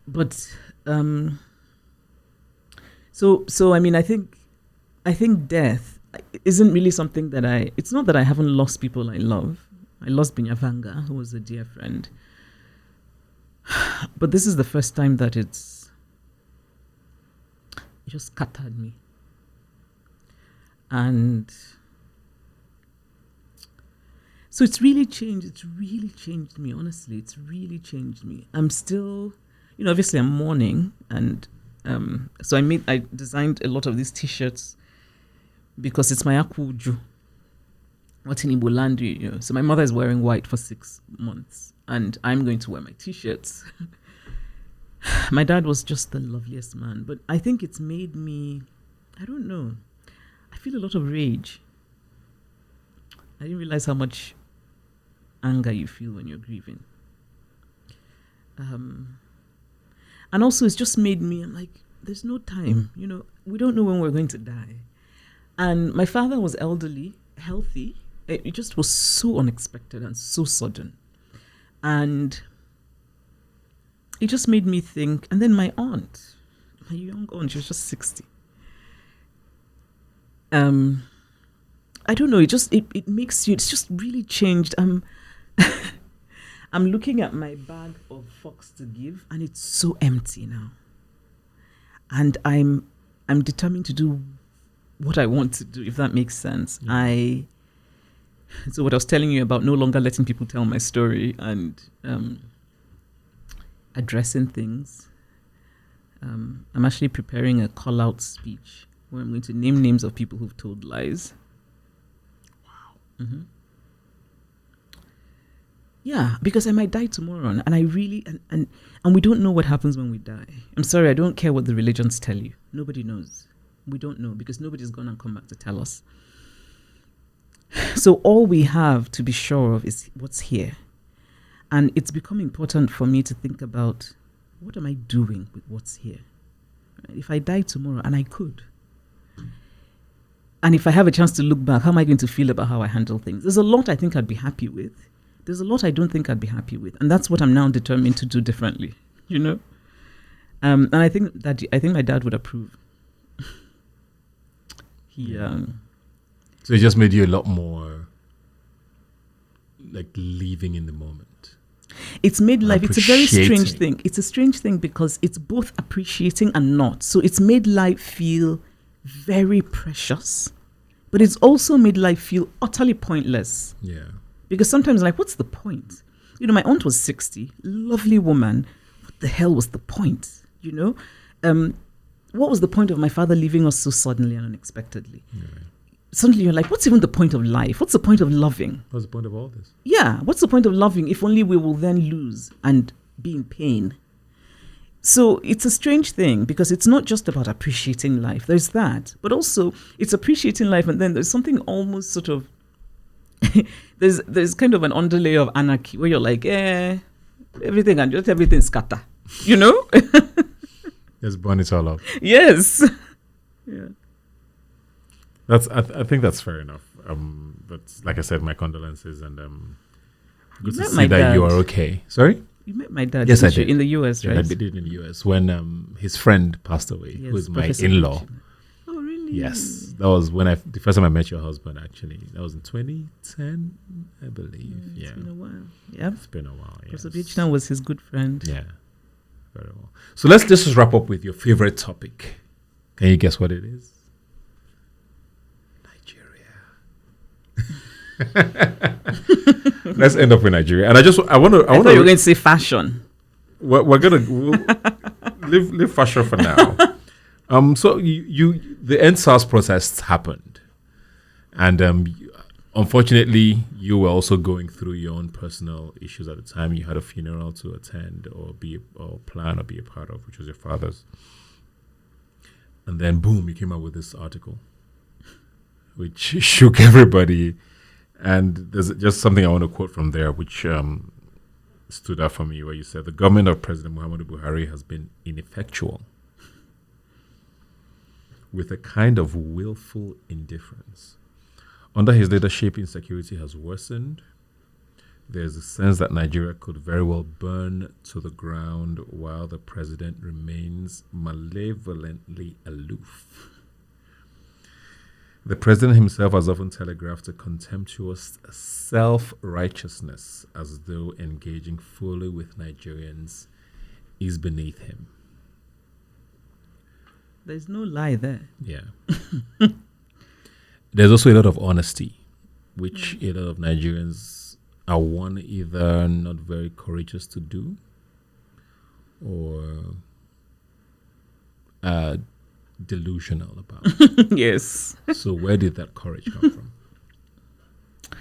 But so I mean, I think death isn't really something that it's not that I haven't lost people I love. I lost Binyavanga, who was a dear friend. But this is the first time that it just scattered me. And so it's really changed. It's really changed me, honestly. It's really changed me. I'm still, obviously I'm mourning. And so I designed a lot of these T-shirts because it's my Akuju. What in Igbo land, So my mother is wearing white for 6 months. And I'm going to wear my T-shirts. My dad was just the loveliest man. But I think it's made me, I don't know. I feel a lot of rage. I didn't realize how much anger you feel when you're grieving. And also it's just made me, I'm like, there's no time. We don't know when we're going to die. And my father was elderly, healthy. It just was so unexpected and so sudden. And it just made me think. And then my aunt, my young aunt, she was just 60. I don't know. It makes you. It's just really changed. I'm looking at my bag of fucks to give, and it's so empty now. And I'm determined to do what I want to do, if that makes sense. Yeah. So what I was telling you about no longer letting people tell my story and addressing things. I'm actually preparing a call-out speech where I'm going to name names of people who've told lies. Wow. Mm-hmm. Yeah, because I might die tomorrow, and I really and we don't know what happens when we die. I'm sorry, I don't care what the religions tell you. Nobody knows. We don't know because nobody's gone and come back to tell us. So all we have to be sure of is what's here. And it's become important for me to think about, what am I doing with what's here? Right? If I die tomorrow, and I could, and if I have a chance to look back, how am I going to feel about how I handle things? There's a lot I think I'd be happy with. There's a lot I don't think I'd be happy with. And that's what I'm now determined to do differently, And I think my dad would approve. So it just made you a lot more like living in the moment. It's made life, it's a very strange thing. It's a strange thing because it's both appreciating and not. So it's made life feel very precious, but it's also made life feel utterly pointless. Yeah. Because sometimes what's the point? My aunt was 60, lovely woman. What the hell was the point? What was the point of my father leaving us so suddenly and unexpectedly? Yeah. Suddenly you're like, what's even the point of life? What's the point of loving? What's the point of all this? Yeah, what's the point of loving if only we will then lose and be in pain? So it's a strange thing because it's not just about appreciating life. There's that. But also it's appreciating life, and then there's something almost sort of there's kind of an underlay of anarchy where you're like, everything and just everything scatter. Just burn it all up. Yes. Yeah. I think that's fair enough. But like I said, my condolences, and good to see that you are okay. Sorry? You met my dad, Yes, I didn't you, did. in the US, Yeah, right? I did it in the US when his friend passed away, Yes, who is my Professor in-law. Adichie. Oh, really? Yes, that was when the first time I met your husband. Actually, that was in 2010, I believe. Yeah, It's been a while. Yeah. it's been a while. Yes. Professor Adichie was his good friend. Yeah, very well. So let's just wrap up with your favorite topic. Can you guess what it is? Nigeria. Let's end up with Nigeria. And I want to. I thought you were going to say fashion. We'll leave fashion for now. So the NSAS protests happened, and unfortunately, you were also going through your own personal issues at the time. You had a funeral to attend, or plan, or be a part of, which was your father's. And then, boom, you came out with this article, which shook everybody. And there's just something I want to quote from there, which stood out for me, where you said, the government of President Muhammadu Buhari has been ineffectual, with a kind of willful indifference. Under his leadership, insecurity has worsened. There's a sense that Nigeria could very well burn to the ground while the president remains malevolently aloof. The president himself has often telegraphed a contemptuous self-righteousness, as though engaging fully with Nigerians is beneath him. There's no lie there. Yeah. There's also a lot of honesty, which a lot of Nigerians are either not very courageous to do, or delusional about. Yes. So where did that courage come from?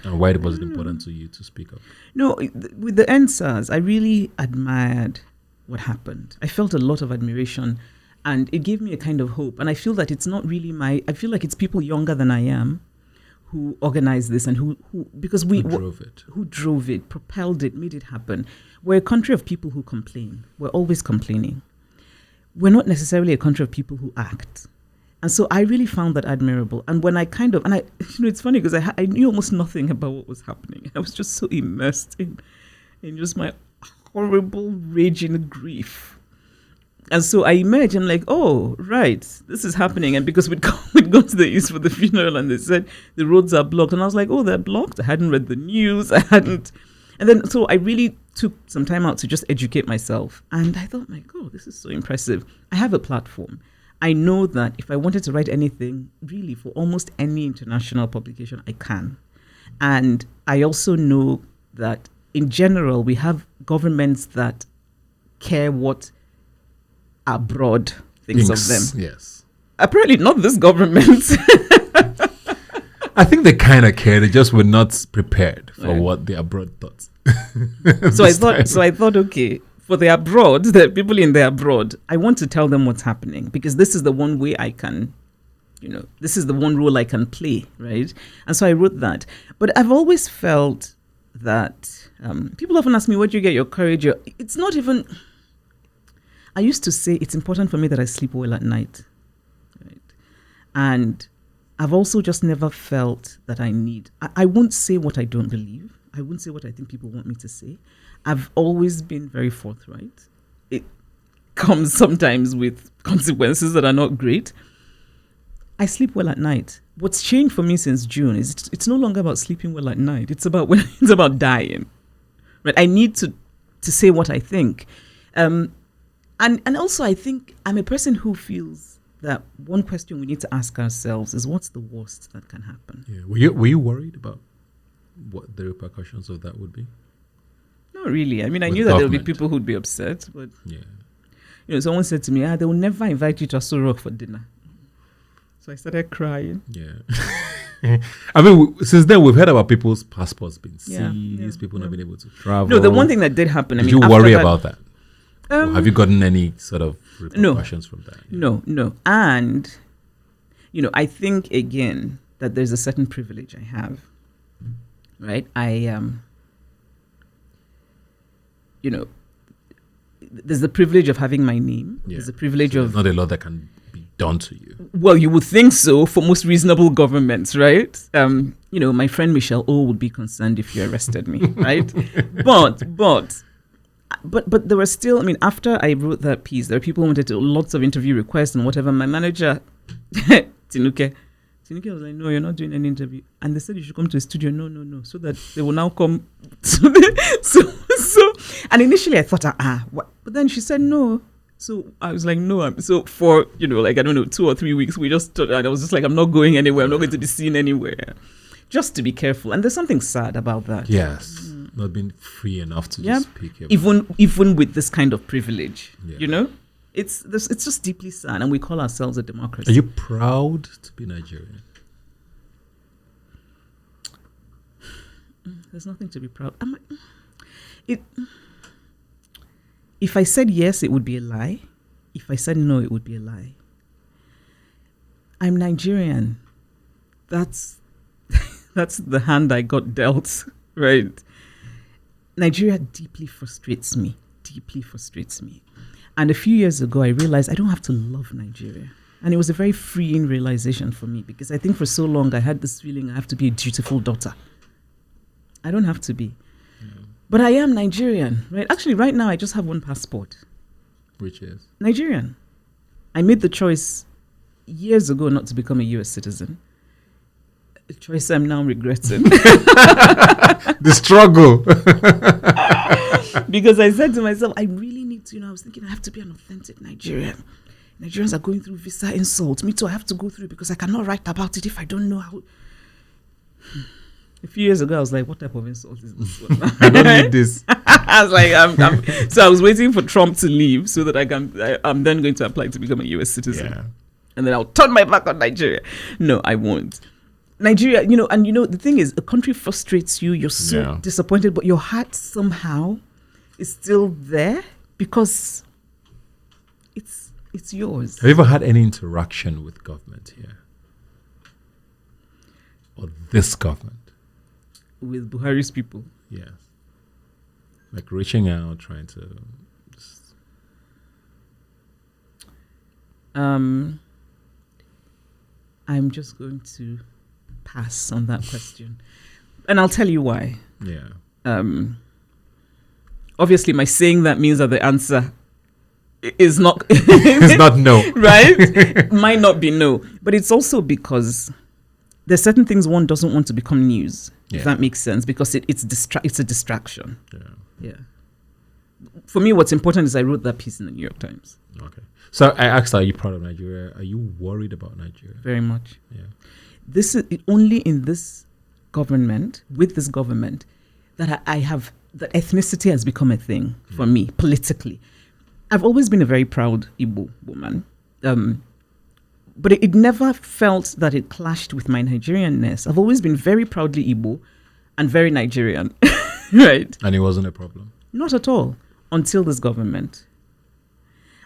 And why was it important to you to speak up? No, with the NSAS, I really admired what happened. I felt a lot of admiration, and it gave me a kind of hope. And I feel that it's not really I feel like it's people younger than I am who organized this, and who because Who drove it? Who drove it, propelled it, made it happen. We're a country of people who complain. We're always complaining. We're not necessarily a country of people who act. And so I really found that admirable. And when it's funny because I knew almost nothing about what was happening. I was just so immersed in just my horrible, raging grief. And so I imagine, like, oh, right, this is happening. And because we'd gone to the east for the funeral, and they said the roads are blocked. And I was like, oh, they're blocked? I hadn't read the news. And then, so I really took some time out to just educate myself. And I thought, my God, this is so impressive. I have a platform. I know that if I wanted to write anything, really, for almost any international publication, I can. And I also know that, in general, we have governments that care what abroad thinks of them. Yes. Apparently not this government. I think they kind of care. They just were not prepared for what the abroad thought. So I thought, okay, for the abroad, the people in the abroad, I want to tell them what's happening, because this is the one way I can, this is the one role I can play, right? And so I wrote that. But I've always felt that people often ask me, where do you get your courage? It's not even... I used to say it's important for me that I sleep well at night, right? And I've also just never felt that I need... I won't say what I don't believe. I won't say what I think people want me to say. I've always been very forthright. It comes sometimes with consequences that are not great. I sleep well at night. What's changed for me since June is it's no longer about sleeping well at night. It's about dying, right? I need to say what I think. And also, I think I'm a person who feels that one question we need to ask ourselves is, what's the worst that can happen? Yeah. Were you worried about what the repercussions of that would be? Not really. I mean, I knew that there would be people who'd be upset, but someone said to me, they will never invite you to Aso Rock for dinner. So I started crying. Yeah. I mean, since then, we've heard about people's passports being seized, people not being able to travel. No, the one thing that did happen... Did you worry about that? Have you gotten any sort of repercussions from that? No. And, I think, again, that there's a certain privilege I have, right? There's the privilege of having my name. Yeah. There's the privilege of... There's not a lot that can be done to you. Well, you would think so for most reasonable governments, right? My friend Michelle O would be concerned if you arrested me, right? But but there were still, I mean, after I wrote that piece, there were people who wanted lots of interview requests and whatever. My manager, Tinuke was like, no, you're not doing any interview. And they said you should come to the studio. No. So that they will now come. So, and initially I thought, what? But then she said no. So I was like, no. So for, like, I don't know, 2 or 3 weeks, we just thought, and I was just like, I'm not going anywhere. I'm not going to be seen anywhere. Just to be careful. And there's something sad about that. Yes. Not being free enough to just speak. Even with this kind of privilege, it's just deeply sad, and we call ourselves a democracy. Are you proud to be Nigerian? There's nothing to be proud. If I said yes, it would be a lie. If I said no, it would be a lie. I'm Nigerian. That's the hand I got dealt, right? Nigeria deeply frustrates me. And a few years ago, I realized I don't have to love Nigeria. And it was a very freeing realization for me, because I think for so long I had this feeling I have to be a dutiful daughter. I don't have to be. Yeah. But I am Nigerian, right? Actually, right now, I just have one passport. Which is? Nigerian. I made the choice years ago not to become a US citizen. A choice I'm now regretting. The struggle. Because I said to myself, I really need to, I was thinking I have to be an authentic Nigerian. Nigerians are going through visa insults. Me too, I have to go through it because I cannot write about it if I don't know how. A few years ago, I was like, what type of insult is this one? I don't need this. I was like, so I was waiting for Trump to leave so that I'm then going to apply to become a US citizen. Yeah. And then I'll turn my back on Nigeria. No, I won't. Nigeria, the thing is, a country frustrates you. You're so disappointed, but your heart somehow is still there because it's yours. Have you ever had any interaction with government here? Or this government? With Buhari's people? Yes. Like reaching out, trying to... I'm just going to pass on that question. And I'll tell you why. Yeah. Obviously, my saying that means that the answer is not... It's not no. Right? Might not be no. But it's also because there's certain things one doesn't want to become news, if that makes sense, because it's a distraction. Yeah. For me, what's important is I wrote that piece in the New York Times. Okay. So I asked, are you proud of Nigeria? Are you worried about Nigeria? Very much. Yeah. This is only in this government, with this government, that I have, that ethnicity has become a thing for me politically. I've always been a very proud Igbo woman. But it never felt that it clashed with my Nigerianness. I've always been very proudly Igbo and very Nigerian, right? And it wasn't a problem? Not at all, until this government.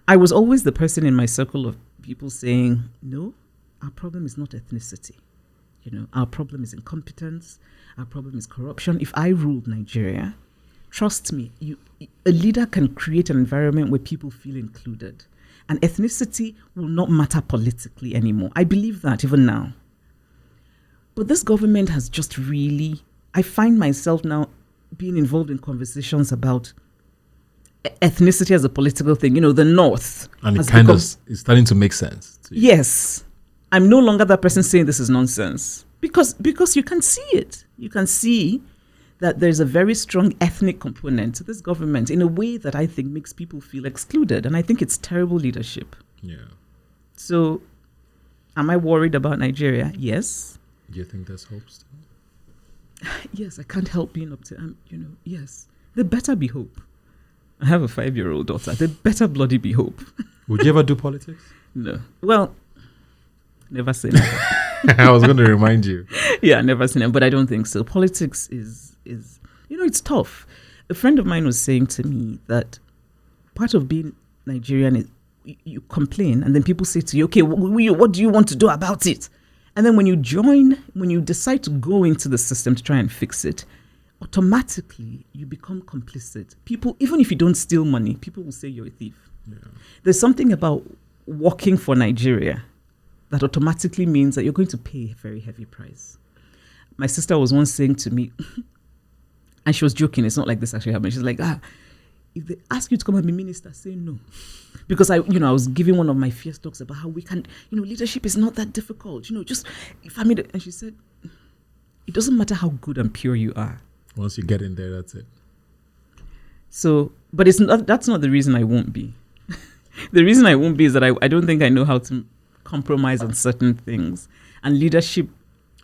I was always the person in my circle of people saying, no, our problem is not ethnicity. Our problem is incompetence. Our problem is corruption. If I ruled Nigeria, trust me, a leader can create an environment where people feel included. And ethnicity will not matter politically anymore. I believe that even now. But this government has just really... I find myself now being involved in conversations about ethnicity as a political thing. The North. And it kind of is starting to make sense to you. Yes. I'm no longer that person saying this is nonsense. Because you can see it. You can see that there's a very strong ethnic component to this government in a way that I think makes people feel excluded. And I think it's terrible leadership. Yeah. So, am I worried about Nigeria? Yes. Do you think there's hope still? Yes, I can't help being yes. There better be hope. I have a 5-year-old daughter. There better bloody be hope. Would you ever do politics? No. Well, never say never. I was going to remind you. Yeah, never seen it, but I don't think so. Politics is it's tough. A friend of mine was saying to me that part of being Nigerian is you complain, and then people say to you, okay, what do you want to do about it? And then when you decide to go into the system to try and fix it, automatically you become complicit. People, even if you don't steal money, people will say you're a thief. Yeah. There's something about working for Nigeria that automatically means that you're going to pay a very heavy price. My sister was once saying to me, and she was joking, it's not like this actually happened. She's like, if they ask you to come and be minister, say no. Because I was giving one of my fierce talks about how we can, leadership is not that difficult. Just if I made it. And she said, it doesn't matter how good and pure you are. Once you get in there, that's it. So, but that's not the reason I won't be. The reason I won't be is that I don't think I know how to compromise on certain things. And leadership.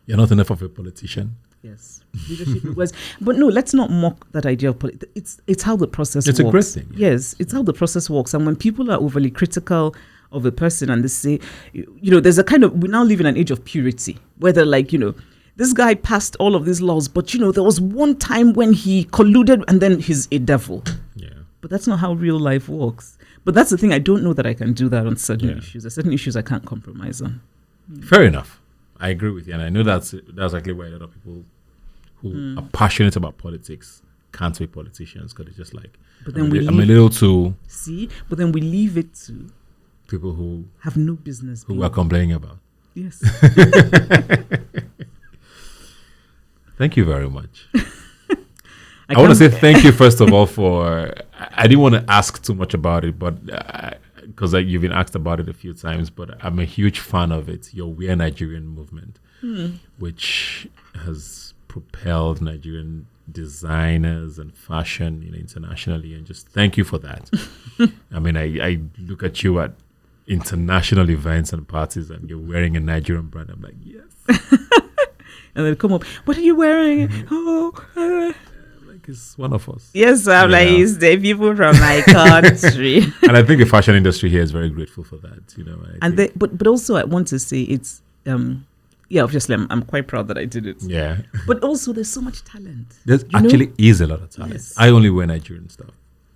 You're not enough of a politician. Yes, leadership was. But no, let's not mock that idea of politics. It's how the process works. It's a great thing. Yeah. Yes, it's how the process works. And when people are overly critical of a person and they say, there's a kind of, we now live in an age of purity, where they're like, this guy passed all of these laws, but there was one time when he colluded and then he's a devil. Yeah. But that's not how real life works. But that's the thing. I don't know that I can do that on certain issues. There's certain issues I can't compromise on. Fair enough. I agree with you. And I know that's exactly why a lot of people who are passionate about politics can't be politicians, because it's just like, but then I'm a little too... See? But then we leave it to... people who... have no business. Who are complaining about. Yes. Thank you very much. I want to say thank you, first of all, for... I didn't want to ask too much about it, but because you've been asked about it a few times, but I'm a huge fan of it, your We're Nigerian movement, which has propelled Nigerian designers and fashion internationally, and just thank you for that. I mean, I look at you at international events and parties and you're wearing a Nigerian brand. I'm like, yes. And they'll come up, what are you wearing? Like, it's one of us. Yes, I'm like, it's the people from my country. And I think the fashion industry here is very grateful for that, But also I want to say it's obviously I'm quite proud that I did it. Yeah. But also there's so much talent. There actually is a lot of talent. Yes. I only wear Nigerian stuff.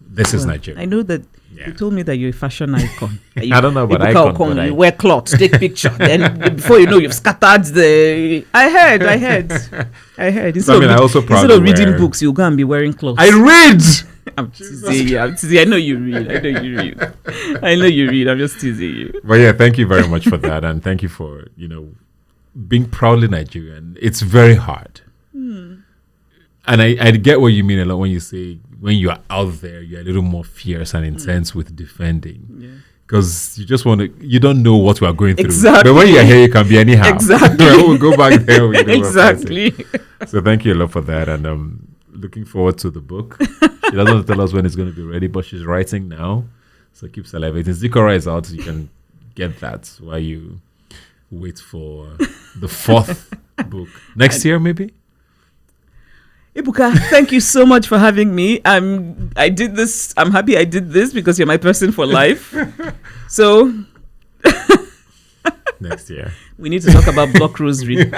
This is Nigeria. I know that you told me that you're a fashion icon. I don't know about icon, but you wear clothes, take picture. Then before you know, you've scattered the... I heard. I also proud instead of reading books, you go and be wearing clothes. I read! I'm teasing you. I know you read. I know you read. I'm just teasing you. But yeah, thank you very much for that. And thank you for, being proudly Nigerian. It's very hard. And I get what you mean a lot when you say, when you're out there, you're a little more fierce and intense with defending. Because you just you don't know what we are going through. Exactly. But when you're here, you can be anyhow. Exactly. We'll go back there. Exactly. So thank you a lot for that. And I'm looking forward to the book. She doesn't tell us when it's going to be ready, but she's writing now. So keep salivating. Zikora is out. So you can get that while you wait for the 4th book. Next year, maybe? Ibuka, thank you so much for having me. I did this. I'm happy I did this because you're my person for life. So next year we need to talk about Block Rosary.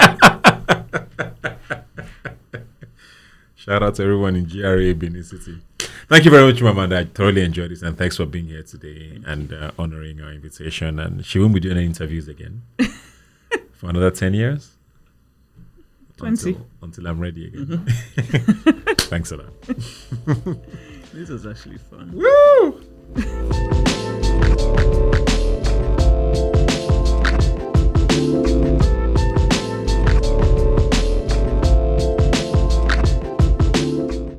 Shout out to everyone in GRA Benin City. Thank you very much, Chimamanda. I thoroughly enjoyed this, and thanks for being here today and honoring our invitation. And she won't be doing any interviews again for another 10 years. 20. Until I'm ready again. Thanks a lot. This was actually fun. Woo!